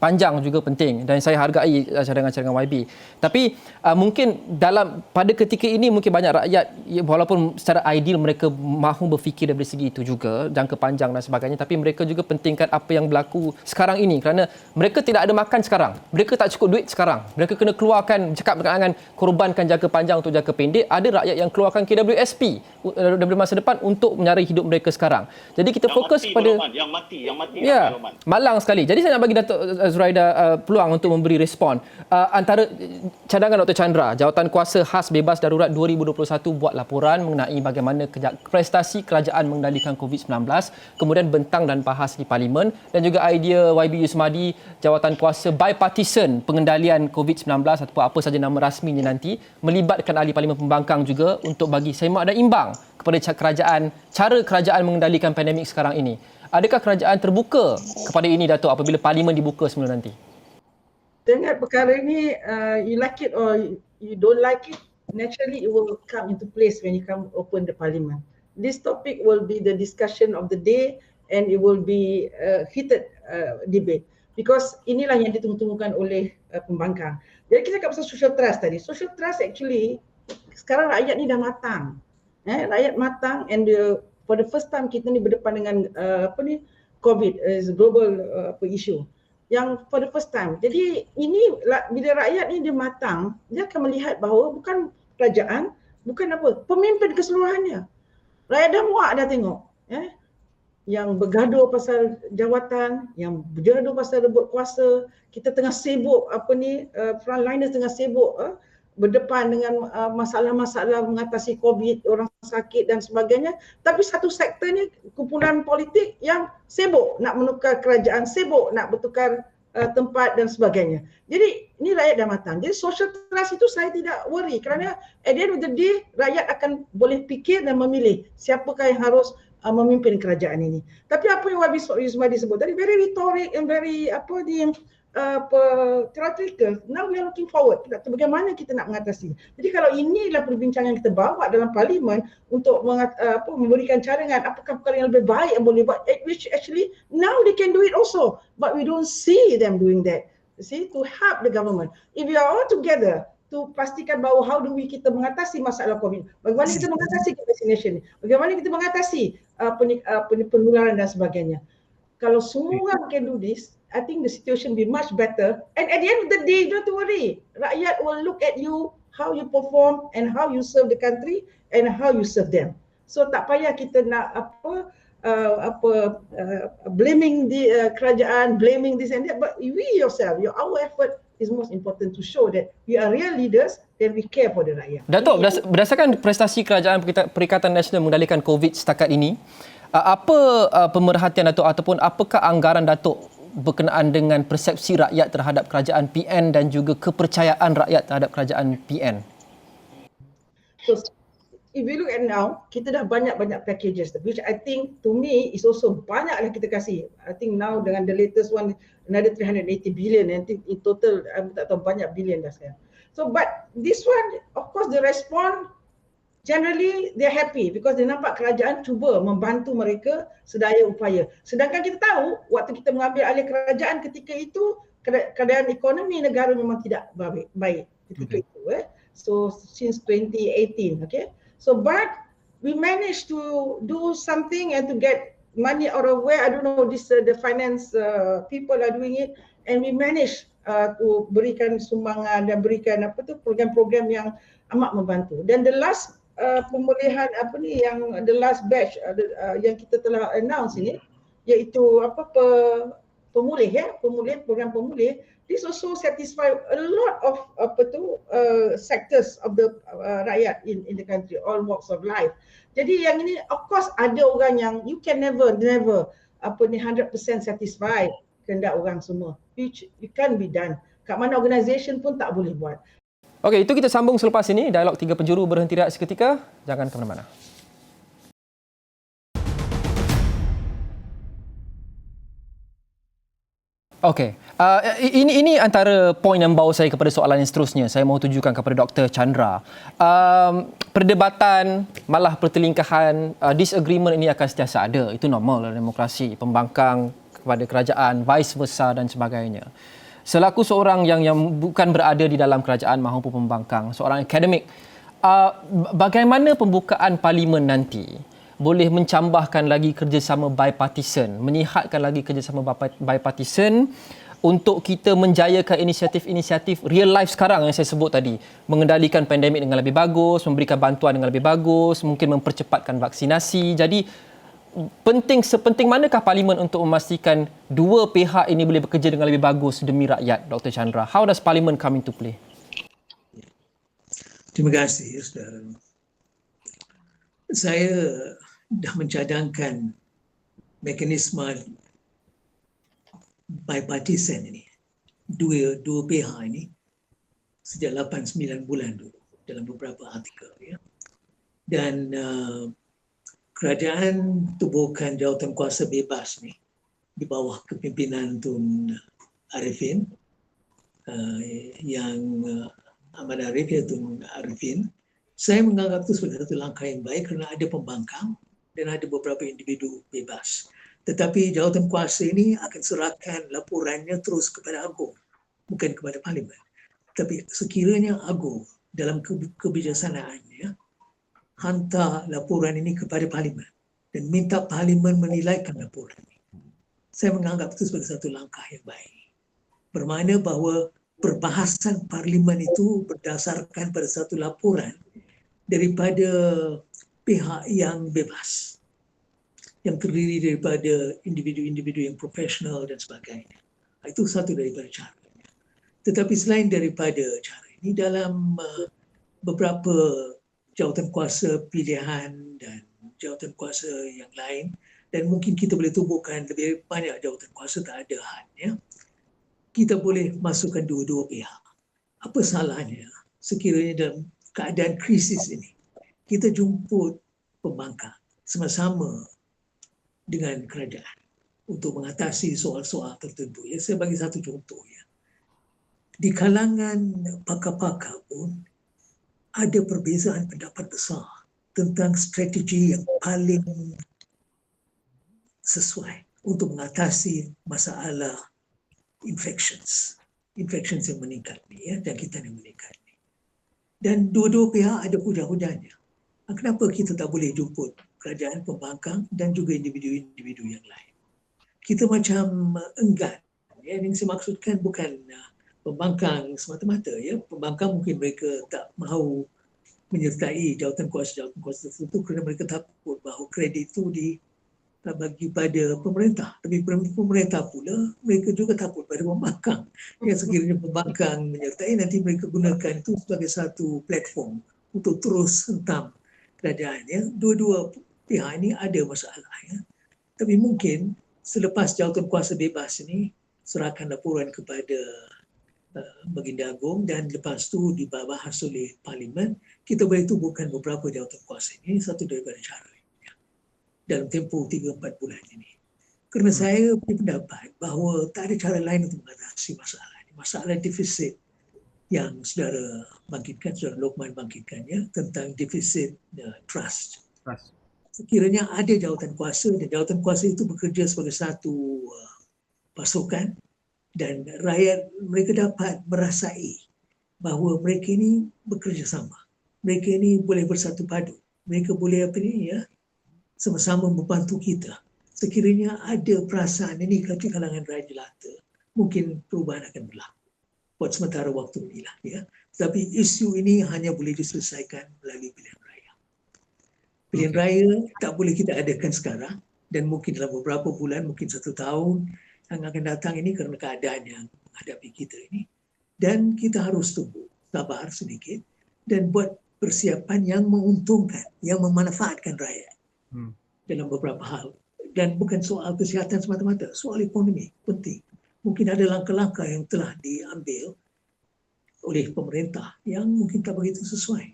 panjang juga penting dan saya hargai cadangan-cadangan YB. Tapi mungkin pada ketika ini mungkin banyak rakyat walaupun secara ideal mereka mahu berfikir dari segi itu juga, jangka panjang dan sebagainya, tapi mereka juga pentingkan apa yang berlaku sekarang ini kerana mereka tidak ada makan sekarang. Mereka tak cukup duit sekarang. Mereka kena keluarkan cakap dengan korbankan jangka panjang untuk jangka pendek, ada rakyat yang keluarkan KWSP daripada masa depan untuk mencari hidup mereka sekarang. Jadi kita fokus pada yang mati ya, malang sekali. Jadi saya nak bagi Datuk Zuraida peluang untuk memberi respon. Antara cadangan Dr. Chandra, Jawatankuasa Khas Bebas Darurat 2021 buat laporan mengenai bagaimana prestasi kerajaan mengendalikan COVID-19, kemudian bentang dan bahas di Parlimen, dan juga idea YB Yusmadi Jawatankuasa bipartisan pengendalian COVID-19 ataupun apa saja nama rasminya nanti, melibatkan ahli Parlimen Pembangkang juga untuk bagi semak dan imbang kepada cara kerajaan mengendalikan pandemik sekarang ini. Adakah kerajaan terbuka kepada ini, Datuk, apabila Parlimen dibuka semula nanti? Dengan perkara ini, you like it or you don't like it, naturally it will come into place when you come open the Parliament. This topic will be the discussion of the day and it will be heated debate. Because inilah yang ditunggu-tunggukan oleh pembangkang. Jadi kita cakap pasal social trust tadi. Social trust actually, sekarang rakyat ni dah matang. Rakyat matang and for the first time kita ni berdepan dengan COVID as a global issue. Yang for the first time. Jadi ini bila rakyat ni dia matang, dia akan melihat bahawa bukan kerajaan, bukan apa, pemimpin keseluruhannya. Rakyat dah muak dah tengok. Yang bergaduh pasal jawatan, yang bergaduh pasal rebut kuasa, kita tengah sibuk frontliners tengah sibuk berdepan dengan masalah-masalah mengatasi COVID, orang sakit dan sebagainya, tapi satu sektor ni kumpulan politik yang sibuk nak menukar kerajaan, sibuk nak bertukar tempat dan sebagainya. Jadi ini rakyat dah matang. Jadi social trust itu saya tidak worry kerana at the end of the day rakyat akan boleh fikir dan memilih siapakah yang harus memimpin kerajaan ini. Tapi apa yang YB Yusmadi sebut tadi, very rhetoric and very theatrical. Now we are looking forward. Bagaimana kita nak mengatasi. Jadi kalau inilah perbincangan yang kita bawa dalam Parlimen untuk memberikan cadangan apakah perkara yang lebih baik yang boleh buat, which actually now they can do it also, but we don't see them doing that. You see, to help the government. If we are all together to pastikan bahawa how do we kita mengatasi masalah COVID, bagaimana kita mengatasi vaccination, bagaimana kita mengatasi penularan dan sebagainya. Kalau semua can do this, I think the situation will be much better. And at the end of the day, don't worry. Rakyat will look at you, how you perform and how you serve the country and how you serve them. So tak payah kita nak blaming the kerajaan, blaming this and that, but we yourself, our effort is most important to show that we are real leaders and we care for the rakyat. Datuk, berdasarkan prestasi kerajaan Perikatan Nasional mengendalikan COVID setakat ini, apa pemerhatian Datuk ataupun apakah anggaran Datuk berkenaan dengan persepsi rakyat terhadap kerajaan PN dan juga kepercayaan rakyat terhadap kerajaan PN? So, if you look at now, kita dah banyak-banyak packages, which I think to me is also banyaklah kita kasih. I think now dengan the latest one, another 380 billion, and I think in total, I tak tahu banyak billion dah sekarang. So, but this one, of course, the response, generally they're happy because dia nampak kerajaan cuba membantu mereka sedaya upaya. Sedangkan kita tahu, waktu kita mengambil alih kerajaan ketika itu, keadaan ekonomi negara memang tidak baik ketika itu. So, since 2018, okay? So, but we managed to do something and to get money out of where, I don't know, the finance people are doing it, and we managed to berikan sumbangan dan berikan program-program yang amat membantu. Dan the last pemulihan the last batch yang kita telah announce ini, iaitu program pemulih, this also satisfy a lot of sectors of the rakyat in the country, all walks of life. Jadi yang ini, of course, ada orang yang you can never 100% satisfied kehendak orang semua, which it can be done. Kat mana organisation pun tak boleh buat. Okey, itu kita sambung selepas ini. Dialog 3 Penjuru berhenti rehat seketika. Jangan ke mana-mana. Okey, ini antara poin yang bawa saya kepada soalan yang seterusnya. Saya mahu tujukan kepada Dr. Chandra. Perdebatan, malah pertelingkahan, disagreement ini akan sentiasa ada. Itu normal dalam demokrasi. Pembangkang kepada kerajaan, vice versa dan sebagainya. Selaku seorang yang bukan berada di dalam kerajaan maupun pembangkang, seorang akademik, bagaimana pembukaan Parlimen nanti boleh mencambahkan lagi kerjasama bipartisan, menyihatkan lagi kerjasama bipartisan untuk kita menjayakan inisiatif-inisiatif real life sekarang yang saya sebut tadi, mengendalikan pandemik dengan lebih bagus, memberikan bantuan dengan lebih bagus, mungkin mempercepatkan vaksinasi. Jadi sepenting manakah Parlimen untuk memastikan dua pihak ini boleh bekerja dengan lebih bagus demi rakyat, Dr. Chandra? How does Parliament come into play? Terima kasih, saudara. Saya dah mencadangkan mekanisme bipartisan ini, dua pihak ini sejak 8-9 bulan dulu dalam beberapa artikel, ya. Dan kerajaan tubuhkan jawatan kuasa bebas ni di bawah kepimpinan Tun Arifin, yang Ahmad Arif, ya Tun Arifin. Saya menganggap itu sebagai satu langkah yang baik kerana ada pembangkang dan ada beberapa individu bebas. Tetapi jawatan kuasa ini akan serahkan laporannya terus kepada Agung, bukan kepada Parlimen. Tapi sekiranya Agung dalam kebijaksanaannya hantar laporan ini kepada Parlimen dan minta Parlimen menilaikan laporan ini, saya menganggap itu sebagai satu langkah yang baik. Bermakna bahawa perbahasan Parlimen itu berdasarkan pada satu laporan daripada pihak yang bebas, yang terdiri daripada individu-individu yang profesional dan sebagainya. Itu satu daripada caranya. Tetapi selain daripada cara ini, dalam beberapa jawatan kuasa pilihan dan jawatan kuasa yang lain, dan mungkin kita boleh tubuhkan lebih banyak jawatan kuasa tak ada hadnya, kita boleh masukkan dua-dua pihak. Apa salahnya sekiranya dalam keadaan krisis ini kita jemput pembangkang sama-sama dengan kerajaan untuk mengatasi soal-soal tertentu. Ya, saya bagi satu contoh. Ya. Di kalangan pakar-pakar pun ada perbezaan pendapat besar tentang strategi yang paling sesuai untuk mengatasi masalah infections yang meningkat ni, ya, jangkitan yang meningkat ni. Dan dua-dua pihak ada hujah-hujahnya. Kenapa kita tak boleh jemput kerajaan, pembangkang dan juga individu-individu yang lain? Kita macam enggan. Ya, yang saya maksudkan bukan pembangkang semata-mata. Ya. Pembangkang mungkin mereka tak mahu menyertai jawatan kuasa tertentu kerana mereka takut bahawa kredit itu bagi pada pemerintah. Tapi pemerintah pula, mereka juga takut pada pembangkang. Yang sekiranya pembangkang menyertai, nanti mereka gunakan itu sebagai satu platform untuk terus hentam kerajaan. Ya. Dua-dua pihak ini ada masalah. Ya. Tapi mungkin selepas jawatan kuasa bebas ini, serahkan laporan kepada Baginda Agong dan lepas tu dibahas oleh Parlimen, kita boleh tubuhkan beberapa jawatan kuasa ini, satu daripada cara dalam tempoh 3-4 bulan ini. Kerana saya punya pendapat bahawa tak ada cara lain untuk mengatasi masalah ini. Masalah defisit yang saudara bangkitkan, saudara Lokman bangkitkannya, tentang defisit trust. Sekiranya ada jawatan kuasa dan jawatan kuasa itu bekerja sebagai satu pasukan dan rakyat mereka dapat merasai bahawa mereka ini bekerjasama. Mereka ini boleh bersatu padu. Mereka boleh sama-sama membantu kita. Sekiranya ada perasaan ini di kalangan rakyat jelata, mungkin perubahan akan berlaku. Buat sementara waktu inilah. Ya. Tapi isu ini hanya boleh diselesaikan melalui pilihan raya. Pilihan raya tak boleh kita adakan sekarang dan mungkin dalam beberapa bulan, mungkin 1 tahun yang akan datang ini kerana keadaan yang menghadapi kita ini. Dan kita harus tunggu, sabar sedikit dan buat persiapan yang menguntungkan, yang memanfaatkan rakyat dalam beberapa hal. Dan bukan soal kesihatan semata-mata, soal ekonomi penting. Mungkin ada langkah-langkah yang telah diambil oleh pemerintah yang mungkin tak begitu sesuai.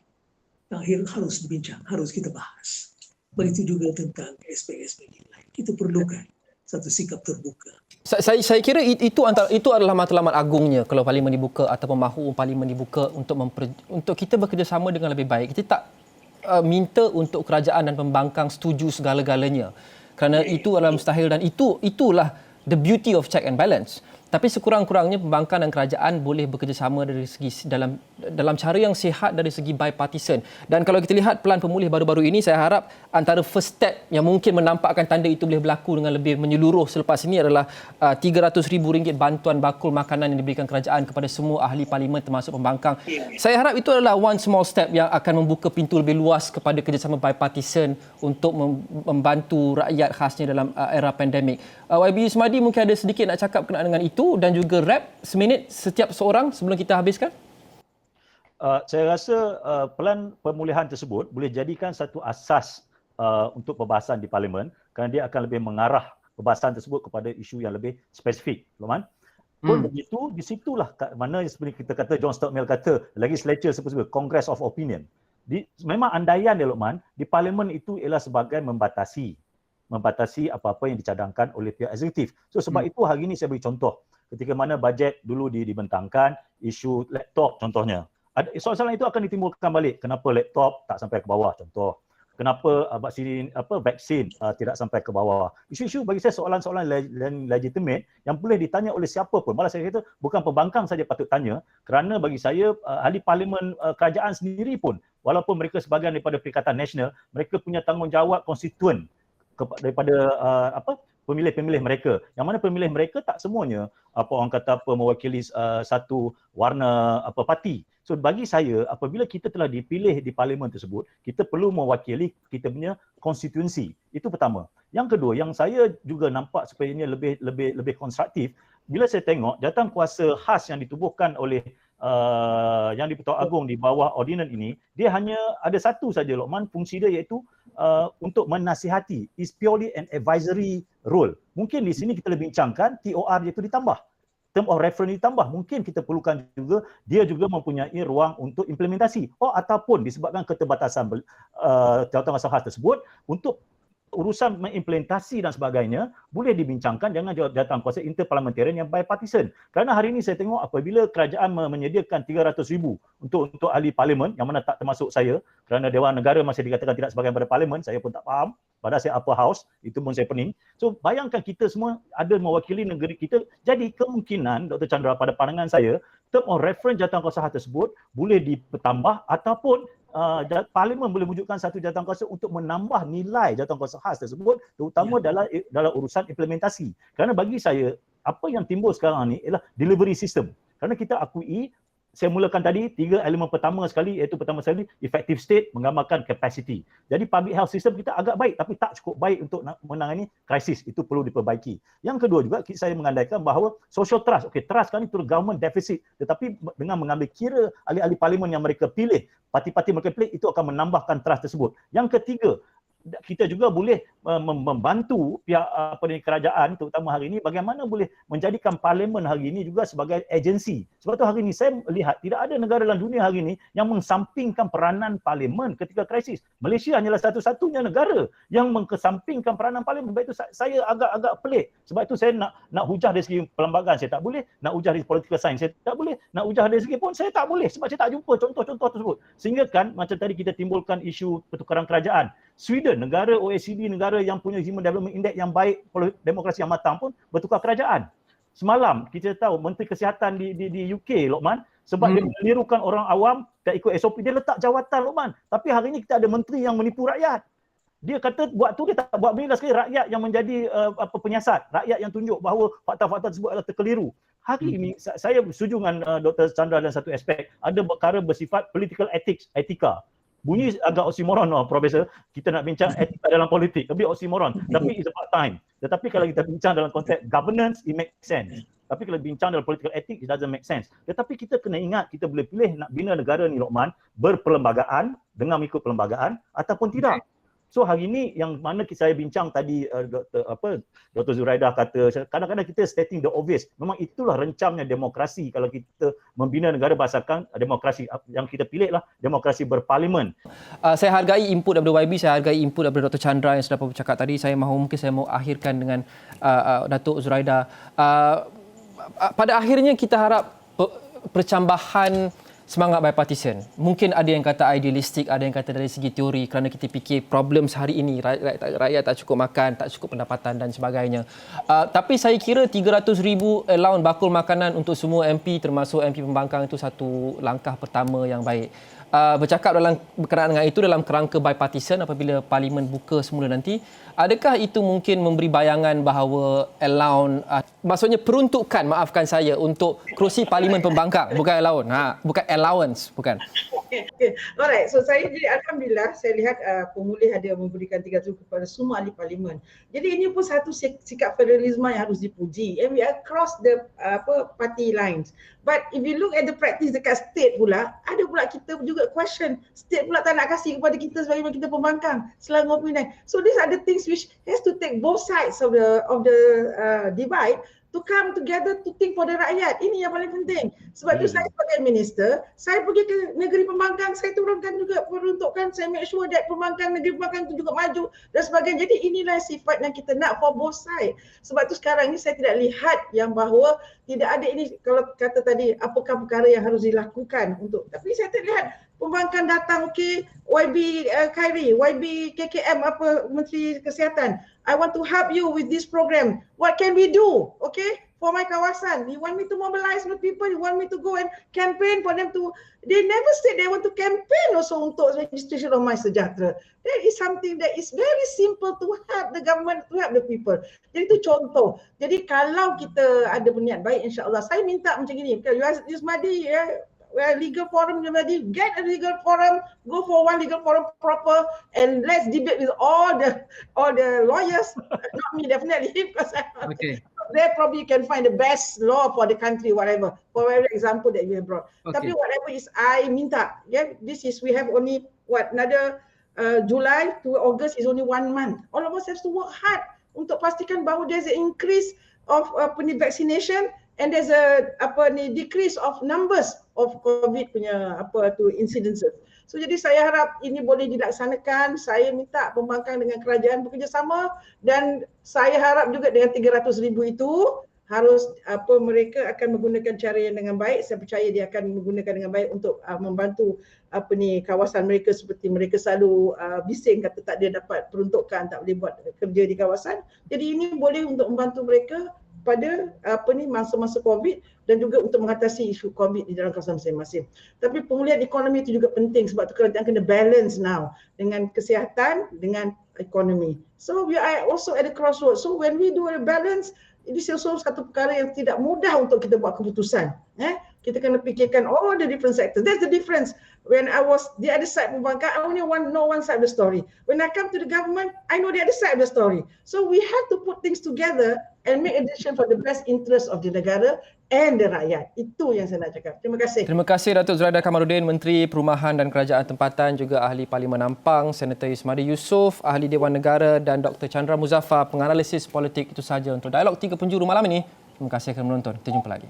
Akhir harus dibincang, harus kita bahas. Begitu juga tentang aspek-aspek yang lain. Kita perlukan satu sikap terbuka. Saya kira itu adalah matlamat agungnya kalau Parlimen dibuka ataupun mahu Parlimen dibuka untuk kita bekerjasama dengan lebih baik. Kita tak minta untuk kerajaan dan pembangkang setuju segala-galanya. Kerana itu adalah mustahil dan itulah the beauty of check and balance. Tapi sekurang-kurangnya pembangkang dan kerajaan boleh bekerjasama dari segi dalam cara yang sihat dari segi bipartisan. Dan kalau kita lihat pelan pemulih baru-baru ini, saya harap antara first step yang mungkin menampakkan tanda itu boleh berlaku dengan lebih menyeluruh selepas ini adalah RM300,000 bantuan bakul makanan yang diberikan kerajaan kepada semua ahli parlimen termasuk pembangkang. Saya harap itu adalah one small step yang akan membuka pintu lebih luas kepada kerjasama bipartisan untuk membantu rakyat khasnya dalam era pandemik. YB Yusmadi mungkin ada sedikit nak cakap berkenaan dengan itu dan juga rap seminit setiap seorang sebelum kita habiskan. Saya rasa pelan pemulihan tersebut boleh jadikan satu asas untuk perbahasan di Parlimen kerana dia akan lebih mengarah perbahasan tersebut kepada isu yang lebih spesifik. Lokman? Pun begitu, di situlah kat mana seperti kita kata, John Stuart Mill kata, legislature seperti Congress of Opinion. Memang andaian dia, Lokman, di Parlimen itu ialah sebagai membatasi apa-apa yang dicadangkan oleh pihak eksekutif. So sebab itu hari ini saya beri contoh. Ketika mana bajet dulu dibentangkan, isu laptop contohnya. Soalan itu akan ditimbulkan balik. Kenapa laptop tak sampai ke bawah contoh. Kenapa vaksin tidak sampai ke bawah. Isu-isu bagi saya soalan-soalan legitimate yang boleh ditanya oleh siapa pun. Malah saya kata bukan pembangkang saja patut tanya kerana bagi saya ahli parlimen kerajaan sendiri pun walaupun mereka sebahagian daripada Perikatan Nasional, mereka punya tanggungjawab konstituen daripada pemilih-pemilih mereka. Yang mana pemilih mereka tak semuanya mewakili satu warna parti. So bagi saya apabila kita telah dipilih di parlimen tersebut, kita perlu mewakili kita punya konstituensi. Itu pertama. Yang kedua, yang saya juga nampak sepertinya lebih konstruktif bila saya tengok jawatan kuasa khas yang ditubuhkan oleh yang di-Pertuan Agong di bawah ordinan ini, dia hanya ada satu saja, Lokman, fungsi dia iaitu untuk menasihati. Is purely an advisory role. Mungkin di sini kita lebih bincangkan TOR dia itu ditambah. Term of reference ditambah. Mungkin kita perlukan juga, dia juga mempunyai ruang untuk implementasi. Ataupun disebabkan keterbatasan jawatan kuasa khas tersebut, untuk urusan mengimplementasi dan sebagainya boleh dibincangkan dengan jawatan kuasa interparliamentarian yang bipartisan. Kerana hari ini saya tengok apabila kerajaan menyediakan 300,000 untuk ahli parlimen yang mana tak termasuk saya kerana Dewan Negara masih dikatakan tidak sebahagian daripada parlimen, saya pun tak faham. Padahal saya upper house, itu pun saya pening. So bayangkan kita semua ada mewakili negeri kita. Jadi kemungkinan Dr. Chandra pada pandangan saya, term of reference jawatan kuasa khas tersebut boleh ditambah ataupun parlimen boleh wujudkan satu jawatankuasa untuk menambah nilai jawatankuasa khas tersebut terutama dalam urusan implementasi. Kerana bagi saya apa yang timbul sekarang ni ialah delivery system. Kerana kita akui, saya mulakan tadi 3 elemen pertama sekali, iaitu pertama sekali effective state menggambarkan capacity. Jadi public health system kita agak baik tapi tak cukup baik untuk menangani krisis, itu perlu diperbaiki. Yang kedua juga saya mengandaikan bahawa social trust, trust kan itu government deficit, tetapi dengan mengambil kira ahli-ahli parlimen yang mereka pilih, parti-parti mereka pilih, itu akan menambahkan trust tersebut. Yang ketiga, kita juga boleh membantu pihak kerajaan terutama hari ini bagaimana boleh menjadikan parlimen hari ini juga sebagai agensi. Sebab tu hari ini saya lihat tidak ada negara dalam dunia hari ini yang mengesampingkan peranan parlimen ketika krisis. Malaysia hanyalah satu-satunya negara yang mengesampingkan peranan parlimen. Sebab itu saya agak pelik. Sebab itu saya nak hujah dari segi perlembagaan saya tak boleh, nak hujah dari political science saya tak boleh, nak hujah dari segi pun saya tak boleh sebab saya tak jumpa contoh-contoh tersebut. Sehingga kan macam tadi kita timbulkan isu pertukaran kerajaan. Sweden, negara OECD, negara yang punya Human Development Index yang baik, demokrasi yang matang pun bertukar kerajaan. Semalam kita tahu Menteri Kesihatan di UK, Lokman, sebab dia menirukan orang awam tak ikut SOP, dia letak jawatan, Lokman. Tapi hari ini kita ada menteri yang menipu rakyat. Dia kata buat tu dia tak buat bila sekali rakyat yang menjadi penyiasat, rakyat yang tunjuk bahawa fakta-fakta tersebut adalah terkeliru. Hari ini saya setuju dengan Dr. Chandra dalam satu aspek, ada perkara bersifat political ethics, etika. Bunyi agak oksimoron, Profesor. Kita nak bincang etika dalam politik, lebih oksimoron. Tapi it's about time. Tetapi kalau kita bincang dalam konteks governance, it makes sense. Tapi kalau bincang dalam political ethics, it doesn't make sense. Tetapi kita kena ingat, kita boleh pilih nak bina negara ni, Lokman, berperlembagaan, dengan mengikut perlembagaan, ataupun tidak. So hari ini yang mana saya bincang tadi, Dr. Zuraidah kata, kadang-kadang kita stating the obvious. Memang itulah rencamnya demokrasi. Kalau kita membina negara berdasarkan demokrasi, yang kita pilih lah demokrasi berparlimen. Saya hargai input daripada YB, saya hargai input daripada Dr. Chandra yang sudah bercakap tadi. Saya mungkin saya mau akhirkan dengan Datuk Zuraidah. Pada akhirnya kita harap percambahan semangat bipartisan. Mungkin ada yang kata idealistik, ada yang kata dari segi teori kerana kita fikir problem sehari ini rakyat tak cukup makan, tak cukup pendapatan dan sebagainya. Tapi saya kira 300,000 allowance bakul makanan untuk semua MP termasuk MP Pembangkang itu satu langkah pertama yang baik. Bercakap berkenaan dengan itu dalam kerangka bipartisan apabila Parlimen buka semula nanti, adakah itu mungkin memberi bayangan bahawa allowance, maksudnya peruntukan, maafkan saya, untuk kerusi Parlimen Pembangkang, bukan allowance, bukan. Okay. Alright, so saya jadi alhamdulillah saya lihat pemulih ada memberikan 300 kepada semua ahli parlimen. Jadi ini pun satu sikap federalisme yang harus dipuji, and we across the party lines. But if you look at the practice dekat state pula, ada pula kita juga question, state pula tak nak kasih kepada kita sebagaimana kita Pembangkang selama 59. So these are the things which has to take both sides of the divide to come together to think for the rakyat. Ini yang paling penting. Sebab tu saya sebagai minister, saya pergi ke negeri Pembangkang, saya turunkan juga peruntukan, saya make sure that negeri Pembangkang itu juga maju dan sebagainya. Jadi inilah sifat yang kita nak for both side. Sebab tu sekarang ni saya tidak lihat yang bahawa tidak ada ini, kalau kata tadi apakah perkara yang harus dilakukan untuk, tapi saya tak lihat Pembangkang datang, okey, YB Khairi, YB KKM Menteri Kesihatan, I want to help you with this program. What can we do? Okay, for my kawasan. You want me to mobilize the people? You want me to go and campaign for them to? They never said they want to campaign also untuk registration of My Sejahtera. That is something that is very simple to help the government, to help the people. Jadi itu contoh. Jadi kalau kita ada berniat baik, insya-Allah saya minta macam ini. Yusmadi, legal forum, get a legal forum, go for one legal forum proper, and let's debate with all the lawyers. Not me definitely, because there probably can find the best law for the country, whatever. For every example that you have brought. Tapi whatever is, I minta. This is, we have only another July to August is only 1 month. All of us have to work hard untuk pastikan bahawa there's an increase of vaccination. And there's a decrease of numbers of COVID punya incidences. So jadi saya harap ini boleh dilaksanakan. Saya minta Pembangkang dengan kerajaan bekerjasama, dan saya harap juga dengan 300,000 itu harus mereka akan menggunakan cara yang dengan baik. Saya percaya dia akan menggunakan dengan baik untuk membantu kawasan mereka, seperti mereka selalu bising kata tak dia dapat peruntukan, tak boleh buat kerja di kawasan. Jadi ini boleh untuk membantu mereka pada masa-masa COVID dan juga untuk mengatasi isu COVID di dalam kawasan masing-masing. Tapi pemulihan ekonomi itu juga penting, sebab tu kerajaan kena balance now dengan kesihatan dengan ekonomi. So we are also at the crossroads. So when we do a balance, ini also satu perkara yang tidak mudah untuk kita buat keputusan. Kita kena fikirkan all the different sectors. That's the difference. When I was the other side Pembangkang, I only know one side of the story. When I come to the government, I know the other side of the story. So we have to put things together and make a decision for the best interest of the negara and the rakyat. Itu yang saya nak cakap. Terima kasih. Terima kasih Datuk Zuraida Kamaruddin, Menteri Perumahan dan Kerajaan Tempatan, juga Ahli Parlimen Ampang, Senator Yusmadi Yusof, Ahli Dewan Negara, dan Dr. Chandra Muzaffar, penganalisis politik. Itu sahaja untuk Dialog 3 Penjuru malam ini. Terima kasih kerana menonton. Kita jumpa lagi.